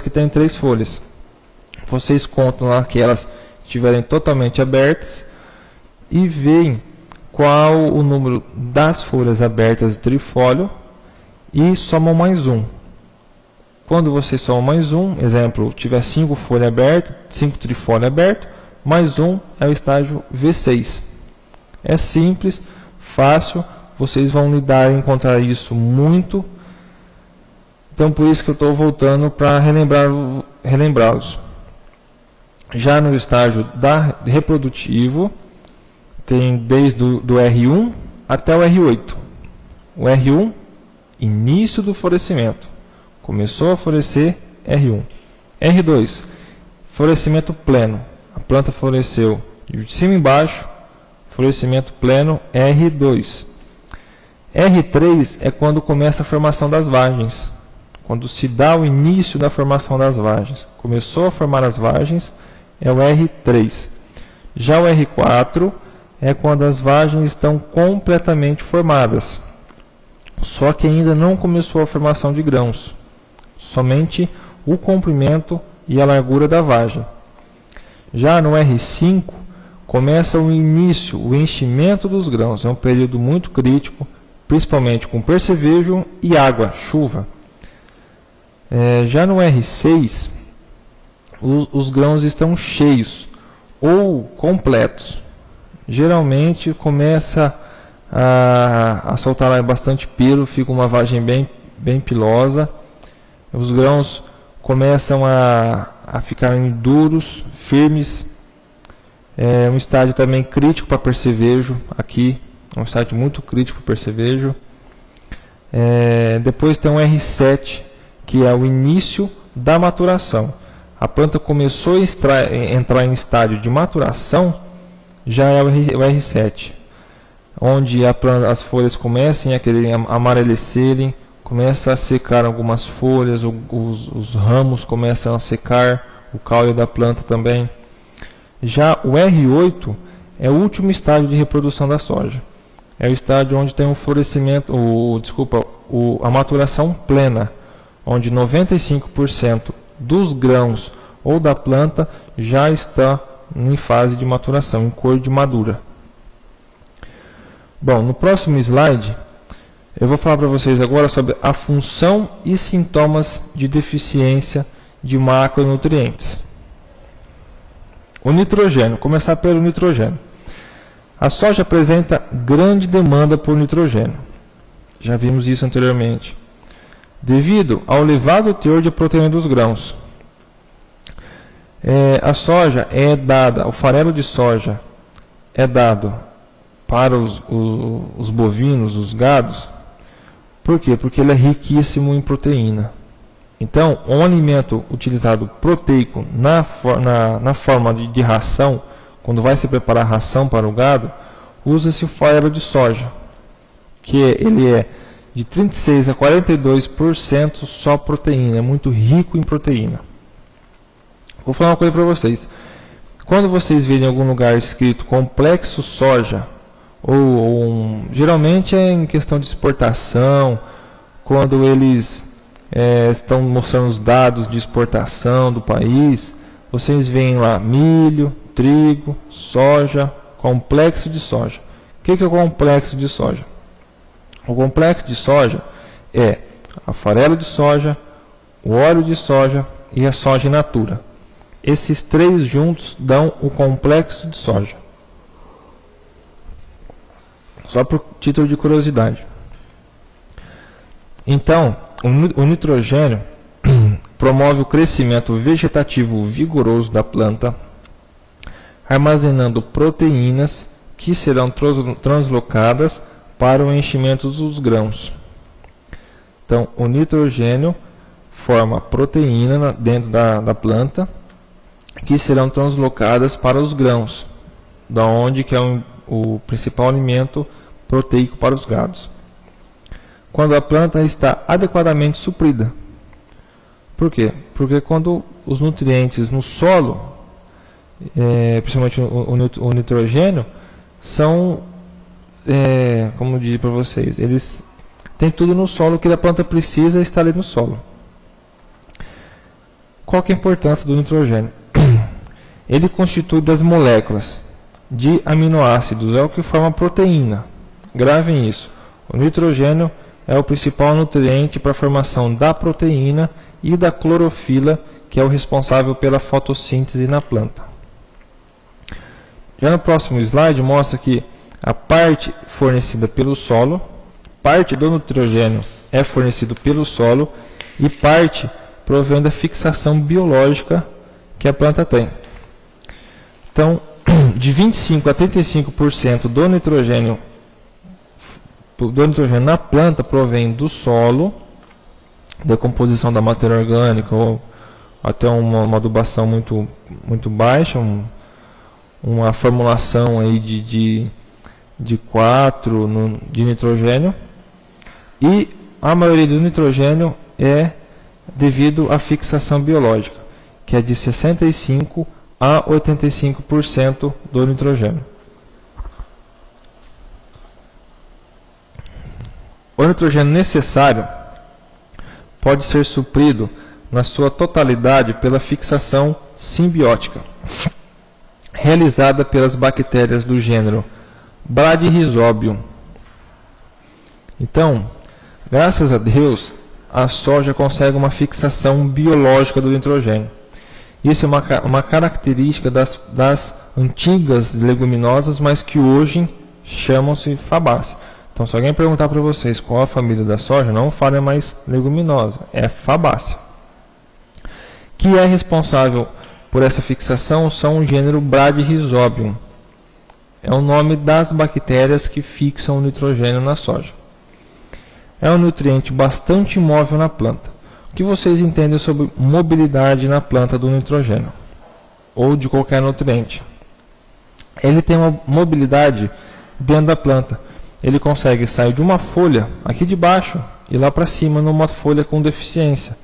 que têm 3 folhas. Vocês contam aquelas que estiverem totalmente abertas e veem qual o número das folhas abertas de trifólio e somam mais um. Quando vocês somam mais um, exemplo, tiver 5 folhas abertas, 5 trifólios abertos, mais um é o estágio V6. É simples, fácil, vocês vão encontrar isso muito. Então, por isso que eu estou voltando para relembrá-los. Já no estágio reprodutivo, tem desde o R1 até o R8. O R1, início do florescimento. Começou a florescer, R1. R2, florescimento pleno. A planta floresceu de cima e embaixo, florescimento pleno, R2. R3 é quando começa a formação das vagens. Quando se dá o início da formação das vagens. Começou a formar as vagens, é o R3. Já o R4 é quando as vagens estão completamente formadas. Só que ainda não começou a formação de grãos. Somente o comprimento e a largura da vagem. Já no R5, começa o início, o enchimento dos grãos. É um período muito crítico, principalmente com percevejo e água, chuva. Já no R6, os grãos estão cheios ou completos. Geralmente começa a soltar lá bastante pelo, fica uma vagem bem pilosa. Os grãos começam a ficarem duros, firmes. É um estágio também crítico para percevejo. Aqui é um estágio muito crítico para percevejo. Depois tem um R7, que é o início da maturação. A planta começou a entrar em estágio de maturação, já é o R7, onde as folhas começam a querer amarecerem, começa a secar algumas folhas, os ramos começam a secar, o caule da planta também. Já o R8 é o último estágio de reprodução da soja. É o estágio onde tem um florescimento, a maturação plena, onde 95% dos grãos ou da planta já está em fase de maturação, em cor de madura. Bom, no próximo slide, eu vou falar para vocês agora sobre a função e sintomas de deficiência de macronutrientes. O nitrogênio, começar pelo nitrogênio. A soja apresenta grande demanda por nitrogênio. Já vimos isso anteriormente. Devido ao elevado teor de proteína dos grãos, A soja é dada, o farelo de soja é dado para os bovinos, os gados. Por quê? Porque ele é riquíssimo em proteína. Então, um alimento utilizado proteico na forma de ração, quando vai se preparar ração para o gado, usa-se o farelo de soja, que ele é de 36 a 42% só proteína, é muito rico em proteína. Vou falar uma coisa para vocês. Quando vocês virem em algum lugar escrito complexo soja, geralmente é em questão de exportação, quando eles estão mostrando os dados de exportação do país, vocês veem lá milho, trigo, soja, complexo de soja. O que é o complexo de soja? O complexo de soja é a farelo de soja, o óleo de soja e a soja in natura. Esses três juntos dão o complexo de soja. Só por título de curiosidade. Então, o nitrogênio promove o crescimento vegetativo vigoroso da planta, armazenando proteínas que serão translocadas para o enchimento dos grãos. Então, o nitrogênio forma proteína dentro da planta, que serão translocadas para os grãos, da onde que é o principal alimento proteico para os gados. Quando a planta está adequadamente suprida. Por quê? Porque quando os nutrientes no solo, principalmente o nitrogênio, são, como eu disse para vocês, eles têm tudo no solo, o que a planta precisa estar ali no solo. Qual que é a importância do nitrogênio? Ele constitui das moléculas de aminoácidos, é o que forma a proteína. Gravem isso. O nitrogênio é o principal nutriente para a formação da proteína e da clorofila, que é o responsável pela fotossíntese na planta. Já no próximo slide mostra que a parte fornecida pelo solo, parte do nitrogênio é fornecido pelo solo e parte provém da fixação biológica que a planta tem. Então, de 25 a 35% do nitrogênio na planta provém do solo, decomposição da matéria orgânica ou até uma adubação muito baixa, uma formulação aí de 4 de nitrogênio, e a maioria do nitrogênio é devido à fixação biológica, que é de 65 a 85% do nitrogênio. O nitrogênio necessário pode ser suprido na sua totalidade pela fixação simbiótica, realizada pelas bactérias do gênero Bradyrhizobium. Então, graças a Deus, a soja consegue uma fixação biológica do nitrogênio. Isso é uma característica das antigas leguminosas, mas que hoje chamam-se fabáceas. Então, se alguém perguntar para vocês qual a família da soja, não fale mais leguminosa, é fabácea. Que é responsável por essa fixação são o gênero Bradyrhizobium. É o nome das bactérias que fixam o nitrogênio na soja. É um nutriente bastante móvel na planta. O que vocês entendem sobre mobilidade na planta do nitrogênio? Ou de qualquer nutriente? Ele tem uma mobilidade dentro da planta. Ele consegue sair de uma folha aqui de baixo e lá para cima numa folha com deficiência.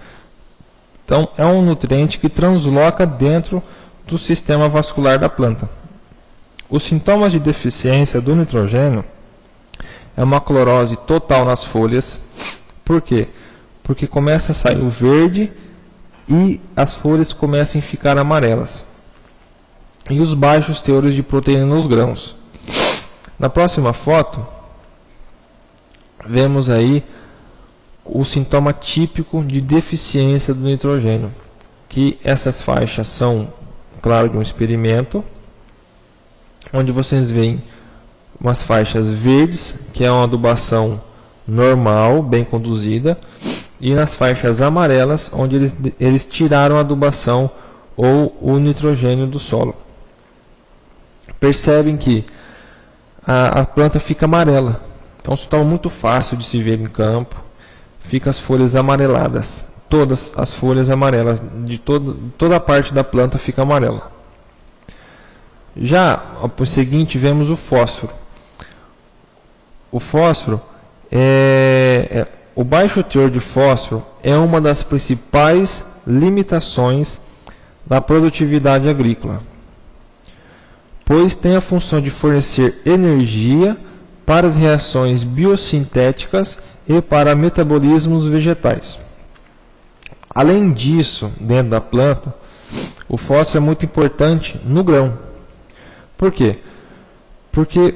Então, é um nutriente que transloca dentro do sistema vascular da planta. Os sintomas de deficiência do nitrogênio é uma clorose total nas folhas. Por quê? Porque começa a sair o verde e as folhas começam a ficar amarelas. E os baixos teores de proteína nos grãos. Na próxima foto, vemos aí o sintoma típico de deficiência do nitrogênio, que essas faixas são, claro, de um experimento, onde vocês veem umas faixas verdes, que é uma adubação normal, bem conduzida, e nas faixas amarelas, onde eles tiraram a adubação ou o nitrogênio do solo. Percebem que a planta fica amarela. Então, isso está muito fácil de se ver em campo. Fica as folhas amareladas. Todas as folhas amarelas, de toda a parte da planta fica amarela. Já, por seguinte, vemos o fósforo. O fósforo o baixo teor de fósforo é uma das principais limitações da produtividade agrícola, pois tem a função de fornecer energia para as reações biosintéticas e para metabolismos vegetais. Além disso, dentro da planta, o fósforo é muito importante no grão. Por quê? Porque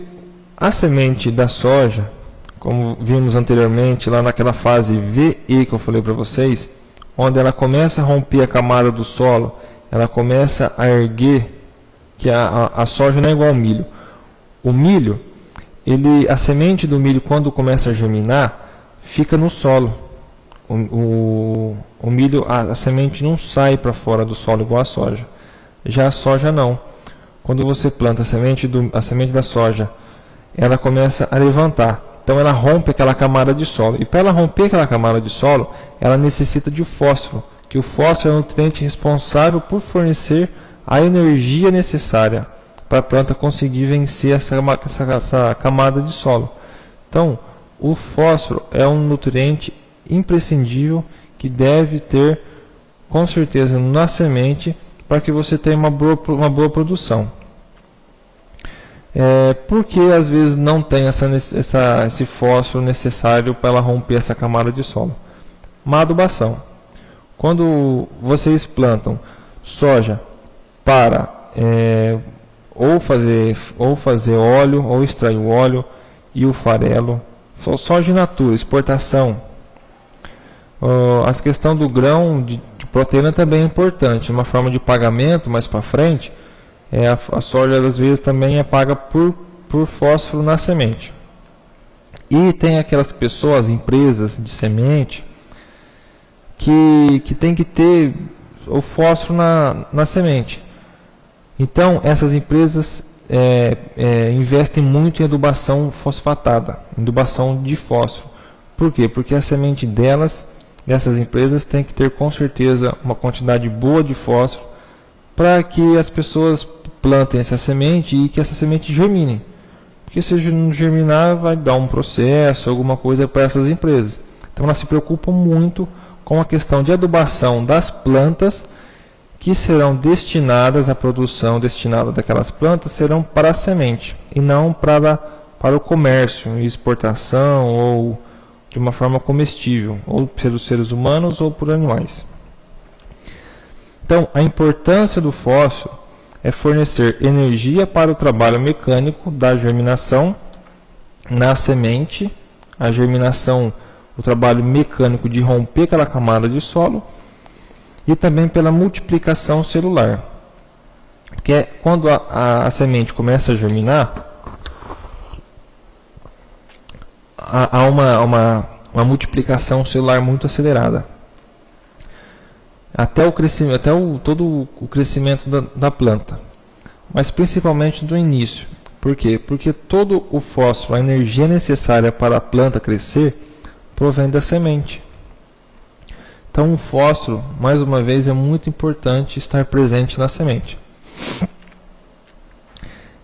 a semente da soja, como vimos anteriormente, lá naquela fase VE que eu falei para vocês, onde ela começa a romper a camada do solo, ela começa a erguer, que a soja não é igual ao milho. O milho, a semente do milho, quando começa a germinar, fica no solo. O milho, a semente não sai para fora do solo igual a soja. Já a soja não. Quando você planta a semente da soja, ela começa a levantar. Então ela rompe aquela camada de solo. E para ela romper aquela camada de solo, ela necessita de fósforo, que o fósforo é o nutriente responsável por fornecer a energia necessária para a planta conseguir vencer essa camada de solo. Então, o fósforo é um nutriente imprescindível que deve ter, com certeza, na semente para que você tenha uma boa produção. Por que às vezes não tem esse fósforo necessário para ela romper essa camada de solo? Má adubação. Quando vocês plantam soja para ou fazer óleo, ou extrair o óleo e o farelo, soja in natura, exportação. A questão do grão de proteína também é importante, uma forma de pagamento mais para frente. A soja às vezes também é paga por fósforo na semente. E tem aquelas pessoas, empresas de semente, que tem que ter o fósforo na semente. Então essas empresas investem muito em adubação fosfatada, adubação de fósforo. Por quê? Porque a semente dessas empresas tem que ter com certeza uma quantidade boa de fósforo para que as pessoas plantem essa semente e que essa semente germine. Porque se não germinar, vai dar um processo, alguma coisa para essas empresas. Então elas se preocupam muito com a questão de adubação das plantas que serão destinadas, a produção destinada daquelas plantas serão para a semente e não para o comércio, exportação ou de uma forma comestível, ou pelos seres humanos ou por animais. Então, a importância do fósforo é fornecer energia para o trabalho mecânico da germinação na semente, a germinação, o trabalho mecânico de romper aquela camada de solo, e também pela multiplicação celular, que é quando a semente começa a germinar, há uma multiplicação celular muito acelerada. Até o crescimento, todo o crescimento da planta, mas principalmente do início. Por quê? Porque todo o fósforo, a energia necessária para a planta crescer, provém da semente. Então o fósforo, mais uma vez, é muito importante estar presente na semente.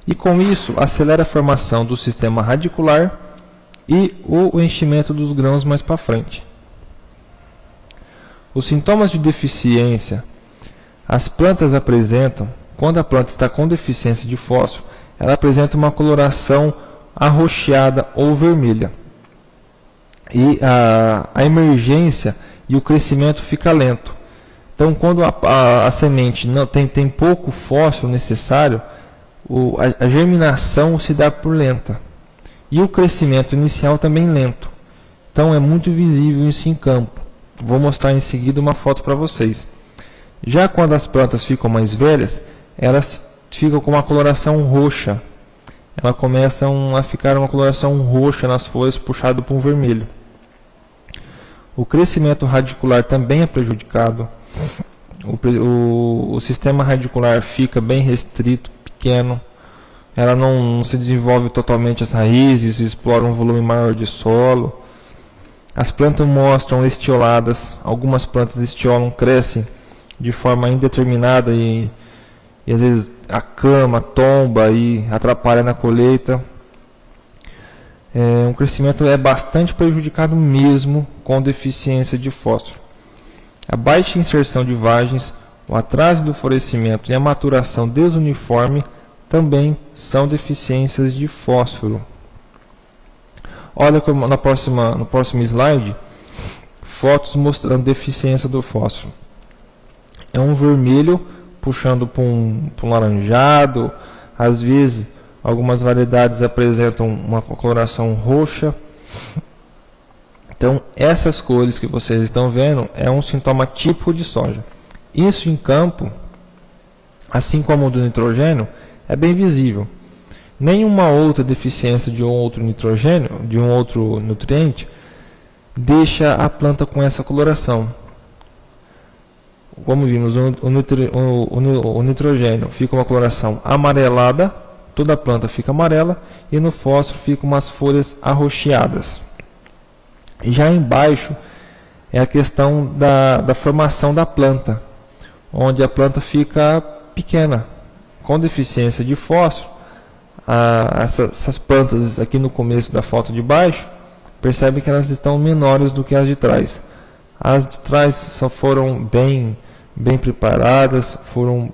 E com isso, acelera a formação do sistema radicular e o enchimento dos grãos mais para frente. Os sintomas de deficiência as plantas apresentam, quando a planta está com deficiência de fósforo, ela apresenta uma coloração arroxeada ou vermelha. E a emergência e o crescimento fica lento. Então, quando a semente não tem pouco fósforo necessário, a germinação se dá por lenta. E o crescimento inicial também lento. Então, é muito visível isso em campo. Vou mostrar em seguida uma foto para vocês. Já quando as plantas ficam mais velhas, elas ficam com uma coloração roxa. Elas começam a ficar uma coloração roxa nas folhas, puxado para um vermelho. O crescimento radicular também é prejudicado. o sistema radicular fica bem restrito, pequeno, ela não se desenvolve totalmente as raízes, explora um volume maior de solo. As plantas mostram estioladas, algumas plantas estiolam, crescem de forma indeterminada e às vezes a cama tomba e atrapalha na colheita. O crescimento é bastante prejudicado mesmo com deficiência de fósforo. A baixa inserção de vagens, o atraso do florescimento e a maturação desuniforme também são deficiências de fósforo. Olha como no próximo slide, fotos mostrando deficiência do fósforo. É um vermelho puxando para um laranjado, às vezes algumas variedades apresentam uma coloração roxa. Então essas cores que vocês estão vendo é um sintoma típico de soja. Isso em campo, assim como o do nitrogênio, é bem visível. Nenhuma outra deficiência de um outro nitrogênio, de um outro nutriente, deixa a planta com essa coloração. Como vimos, o nitrogênio fica uma coloração amarelada, toda a planta fica amarela, e no fósforo ficam umas folhas arroxeadas. E já embaixo é a questão da formação da planta, onde a planta fica pequena, com deficiência de fósforo. Essas plantas aqui no começo da foto de baixo, percebe que elas estão menores do que as de trás. As de trás só foram bem preparadas, foram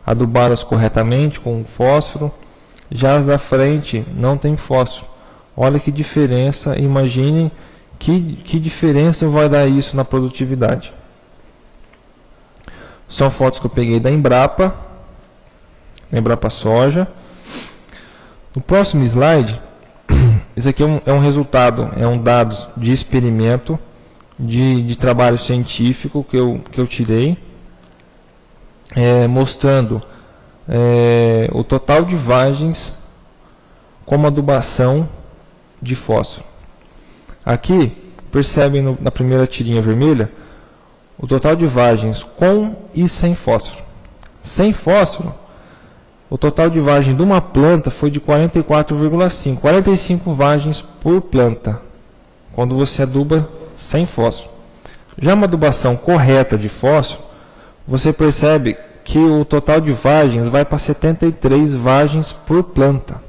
adubadas corretamente com fósforo. Já as da frente não tem fósforo. Olha que diferença, imaginem que diferença vai dar isso na produtividade. São fotos que eu peguei da Embrapa Soja. No próximo slide, isso aqui é um resultado, é um dados de experimento, de trabalho científico que eu tirei, mostrando o total de vagens como adubação de fósforo. Aqui, percebem na primeira tirinha vermelha, o total de vagens com e sem fósforo. Sem fósforo, o total de vagem de uma planta foi de 44,5, 45 vagens por planta, quando você aduba sem fósforo. Já uma adubação correta de fósforo, você percebe que o total de vagens vai para 73 vagens por planta.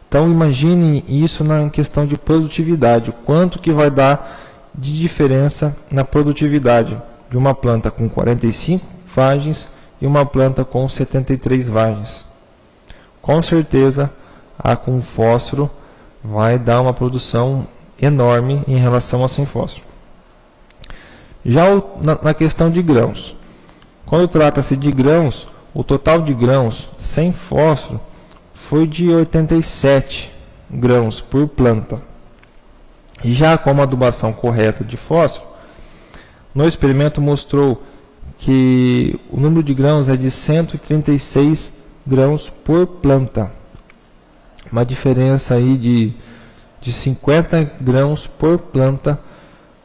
Então imagine isso na questão de produtividade, quanto que vai dar de diferença na produtividade de uma planta com 45 vagens e uma planta com 73 vagens. Com certeza, a com fósforo vai dar uma produção enorme em relação a sem fósforo. Já na questão de grãos, quando trata-se de grãos, o total de grãos sem fósforo foi de 87 grãos por planta. E já com uma adubação correta de fósforo, no experimento mostrou que o número de grãos é de 136 grãos por planta. Uma diferença aí de 50 grãos por planta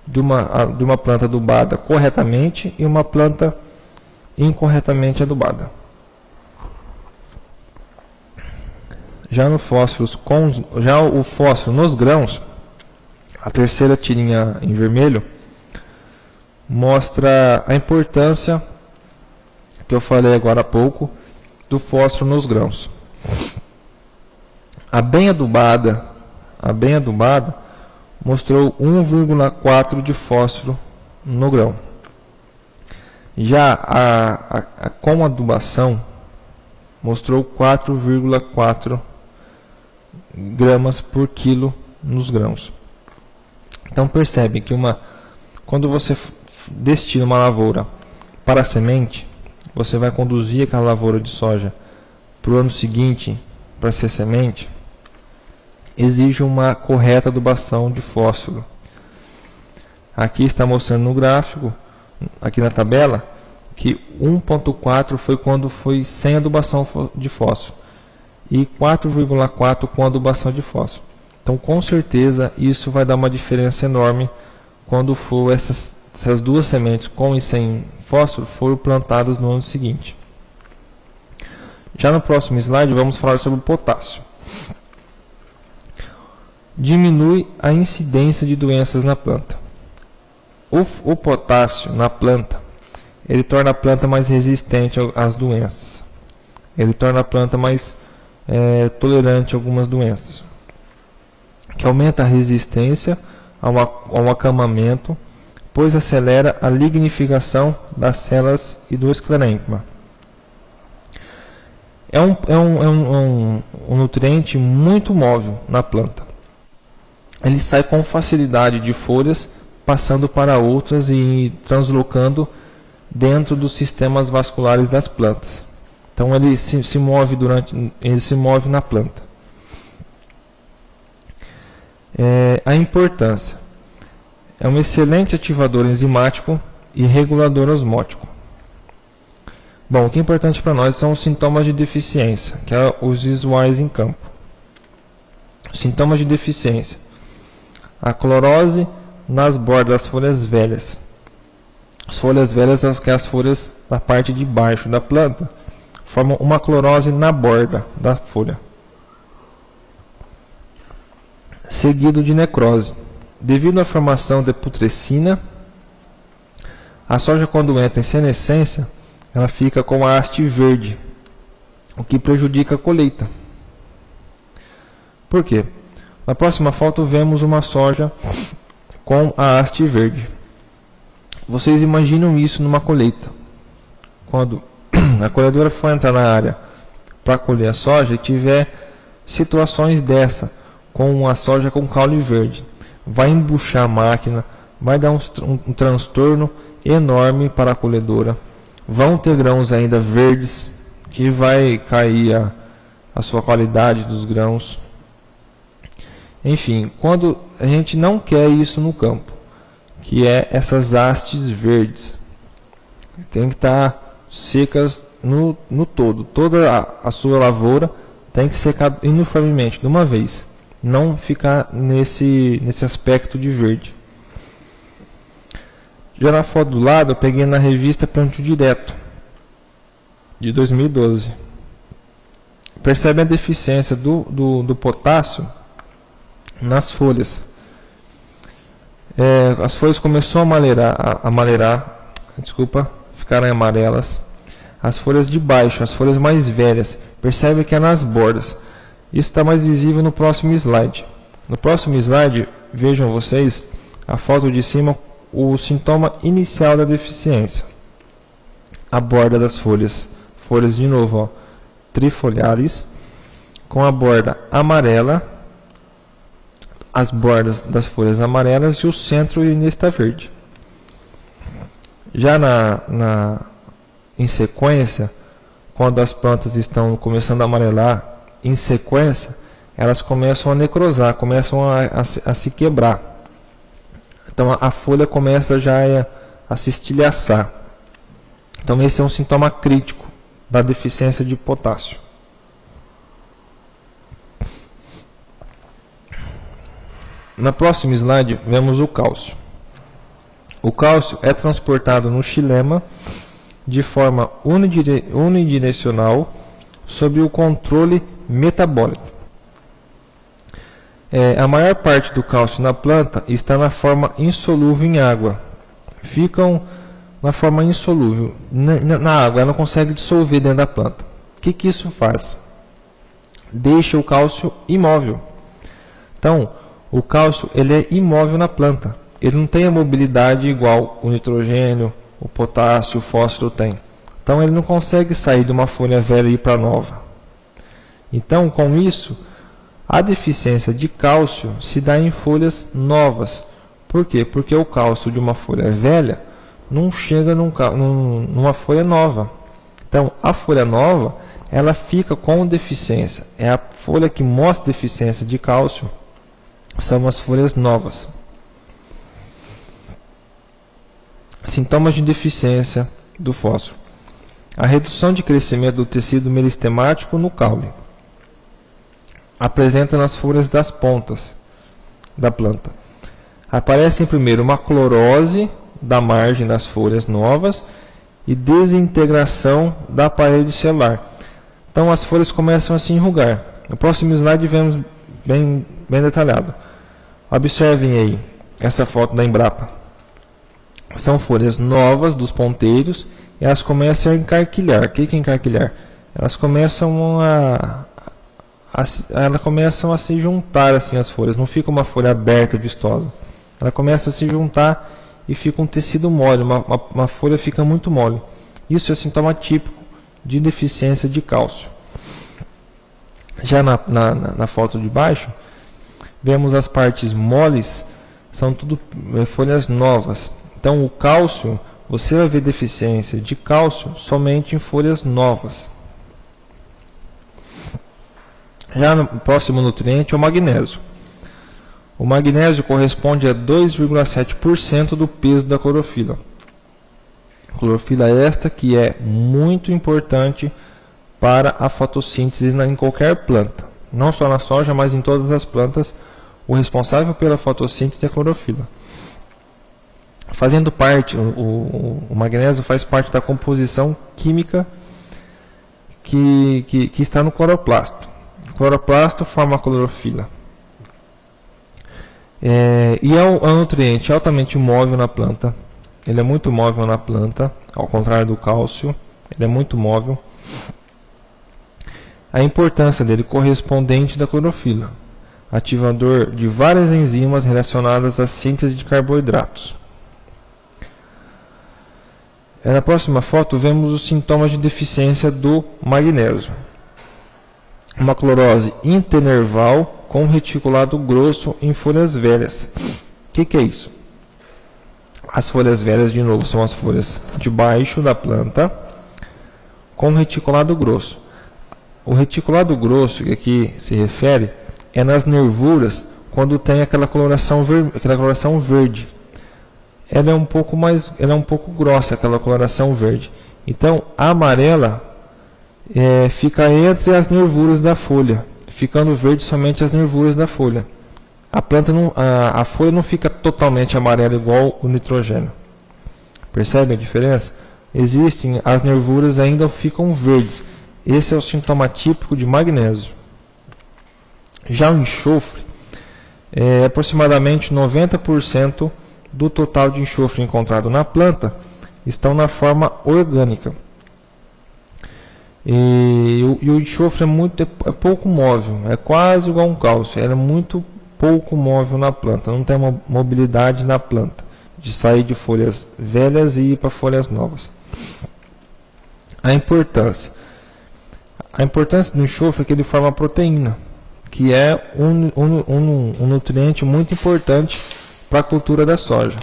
de uma planta adubada corretamente e uma planta incorretamente adubada. Já o fósforo nos grãos, a terceira tirinha em vermelho, mostra a importância que eu falei agora há pouco do fósforo nos grãos. A bem adubada mostrou 1,4 de fósforo no grão. Já a com adubação mostrou 4,4 gramas por quilo nos grãos. Então percebe que quando você destina uma lavoura para a semente, você vai conduzir aquela lavoura de soja para o ano seguinte para ser semente, exige uma correta adubação de fósforo. Aqui está mostrando no gráfico, aqui na tabela, que 1,4 foi quando foi sem adubação de fósforo e 4,4 com adubação de fósforo. Então, com certeza, isso vai dar uma diferença enorme quando for essas duas sementes com e sem fósforo foram plantadas no ano seguinte. Já no próximo slide vamos falar sobre o potássio. Diminui a incidência de doenças na planta. O potássio na planta, ele torna a planta mais resistente às doenças. Ele torna a planta mais tolerante a algumas doenças. Que aumenta a resistência ao acamamento, pois acelera a lignificação das células e do esclerênquima. É um nutriente muito móvel na planta. Ele sai com facilidade de folhas, passando para outras e translocando dentro dos sistemas vasculares das plantas. Então ele se move na planta. A importância: é um excelente ativador enzimático e regulador osmótico. Bom, o que é importante para nós são os sintomas de deficiência, que é os visuais em campo. Sintomas de deficiência: a clorose nas bordas das folhas velhas. As folhas velhas são as folhas da parte de baixo da planta, formam uma clorose na borda da folha. Seguido de necrose. Devido à formação de putrescina, a soja, quando entra em senescência, ela fica com a haste verde, o que prejudica a colheita. Por quê? Na próxima foto vemos uma soja com a haste verde. Vocês imaginam isso numa colheita. Quando a colhedora for entrar na área para colher a soja e tiver situações dessa, com a soja com caule verde, vai embuchar a máquina, vai dar um transtorno enorme para a colhedora. Vão ter grãos ainda verdes, que vai cair a sua qualidade dos grãos. Enfim, quando a gente não quer isso no campo, que é essas hastes verdes, tem que estar secas no todo. Toda a sua lavoura tem que secar uniformemente, de uma vez. Não ficar nesse aspecto de verde. Já na foto do lado, eu peguei na revista Plantio Direto, de 2012. Percebe a deficiência do potássio nas folhas. As folhas começaram ficarem amarelas. As folhas de baixo, as folhas mais velhas, percebe que é nas bordas. Isso está mais visível no próximo slide. No próximo slide, vejam vocês a foto de cima, o sintoma inicial da deficiência. A borda das folhas. Folhas de novo, ó, trifoliares, com a borda amarela, as bordas das folhas amarelas e o centro ainda está verde. Já em sequência, quando as plantas estão começando a amarelar, em sequência, elas começam a necrosar, começam a se quebrar. Então a folha começa já a se estilhaçar. Então esse é um sintoma crítico da deficiência de potássio. Na próxima slide vemos o cálcio. O cálcio é transportado no xilema de forma unidirecional sob o controle metabólico. A maior parte do cálcio na planta está na forma insolúvel em água. Ficam na forma insolúvel na água, ela não consegue dissolver dentro da planta. O que isso faz? Deixa o cálcio imóvel. Então, o cálcio ele é imóvel na planta. Ele não tem a mobilidade igual o nitrogênio, o potássio, o fósforo tem. Então, ele não consegue sair de uma folha velha e ir para nova. Então, com isso, a deficiência de cálcio se dá em folhas novas. Por quê? Porque o cálcio de uma folha velha não chega numa folha nova. Então, a folha nova, ela fica com deficiência. É a folha que mostra deficiência de cálcio, são as folhas novas. Sintomas de deficiência do fósforo: a redução de crescimento do tecido meristemático no caule. Apresenta nas folhas das pontas da planta. Aparece primeiro uma clorose da margem das folhas novas e desintegração da parede celular. Então as folhas começam a se enrugar. No próximo slide vemos bem detalhado. Observem aí essa foto da Embrapa. São folhas novas dos ponteiros e elas começam a encarquilhar. O que é encarquilhar? Elas começam a se juntar assim as folhas. Não fica uma folha aberta vistosa. Ela começa a se juntar e fica um tecido mole. Uma folha fica muito mole. Isso é sintoma típico de deficiência de cálcio. Já na foto de baixo, vemos as partes moles, são tudo folhas novas. Então o cálcio, você vai ver deficiência de cálcio somente em folhas novas. Já no próximo nutriente é o magnésio. O magnésio corresponde a 2,7% do peso da clorofila. Clorofila esta que é muito importante para a fotossíntese em qualquer planta. Não só na soja, mas em todas as plantas, o responsável pela fotossíntese é a clorofila. Fazendo parte, o magnésio faz parte da composição química que está no cloroplasto. O cloroplasto forma a clorofila. E é um nutriente altamente móvel na planta. Ele é muito móvel na planta, ao contrário do cálcio, ele é muito móvel. A importância dele correspondente da clorofila, ativador de várias enzimas relacionadas à síntese de carboidratos. Na próxima foto vemos os sintomas de deficiência do magnésio. Uma clorose internerval com reticulado grosso em folhas velhas. O que é isso? As folhas velhas, de novo, são as folhas de baixo da planta com reticulado grosso. O reticulado grosso que aqui se refere é nas nervuras quando tem aquela coloração verde. Ela é um pouco grossa, aquela coloração verde. Então a amarela fica entre as nervuras da folha, ficando verde somente as nervuras da folha. A folha não fica totalmente amarela igual o nitrogênio. Percebe a diferença? As nervuras ainda ficam verdes. Esse é o sintoma típico de magnésio. Já o enxofre, aproximadamente 90% do total de enxofre encontrado na planta estão na forma orgânica. E o enxofre é pouco móvel, é quase igual a um cálcio, ele é muito pouco móvel na planta, não tem uma mobilidade na planta, de sair de folhas velhas e ir para folhas novas. A importância do enxofre é que ele forma proteína, que é um nutriente muito importante para a cultura da soja.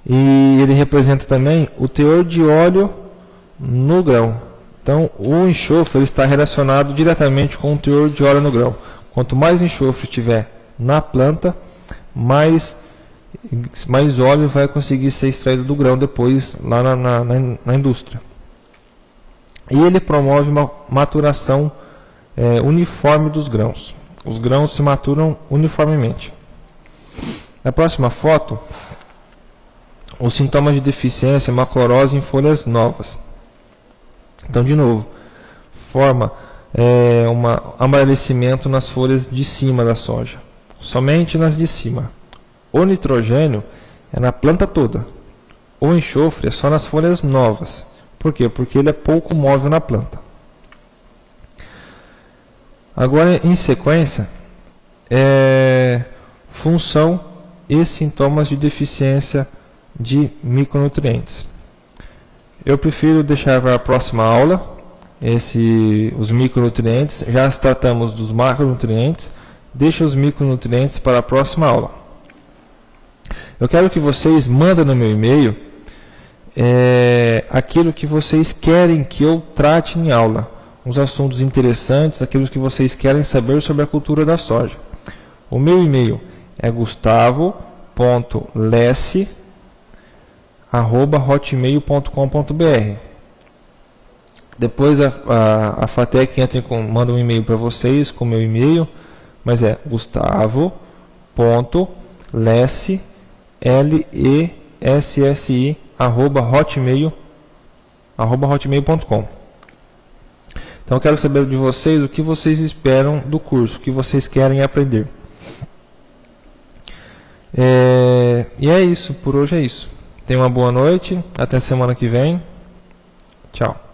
E ele representa também o teor de óleo no grão. Então, o enxofre está relacionado diretamente com o teor de óleo no grão. Quanto mais enxofre tiver na planta, mais óleo vai conseguir ser extraído do grão depois lá na indústria. E ele promove uma maturação uniforme dos grãos. Os grãos se maturam uniformemente. Na próxima foto, os sintomas de deficiência é uma clorose em folhas novas. Então, de novo, forma um amarelecimento nas folhas de cima da soja, somente nas de cima. O nitrogênio é na planta toda. O enxofre é só nas folhas novas. Por quê? Porque ele é pouco móvel na planta. Agora, em sequência, função e sintomas de deficiência de micronutrientes. Eu prefiro deixar para a próxima aula os micronutrientes. Já tratamos dos macronutrientes. Deixa os micronutrientes para a próxima aula. Eu quero que vocês mandem no meu e-mail aquilo que vocês querem que eu trate em aula. Uns assuntos interessantes, aquilo que vocês querem saber sobre a cultura da soja. O meu e-mail é gustavo.lesse@hotmail.com.br. Depois a FATEC manda um e-mail para vocês com o meu e-mail, mas é gustavo.lesse@hotmail.com.br. hotmail.com. Então eu quero saber de vocês o que vocês esperam do curso, o que vocês querem aprender. E é isso, por hoje é isso. Tenha uma boa noite, até semana que vem. Tchau.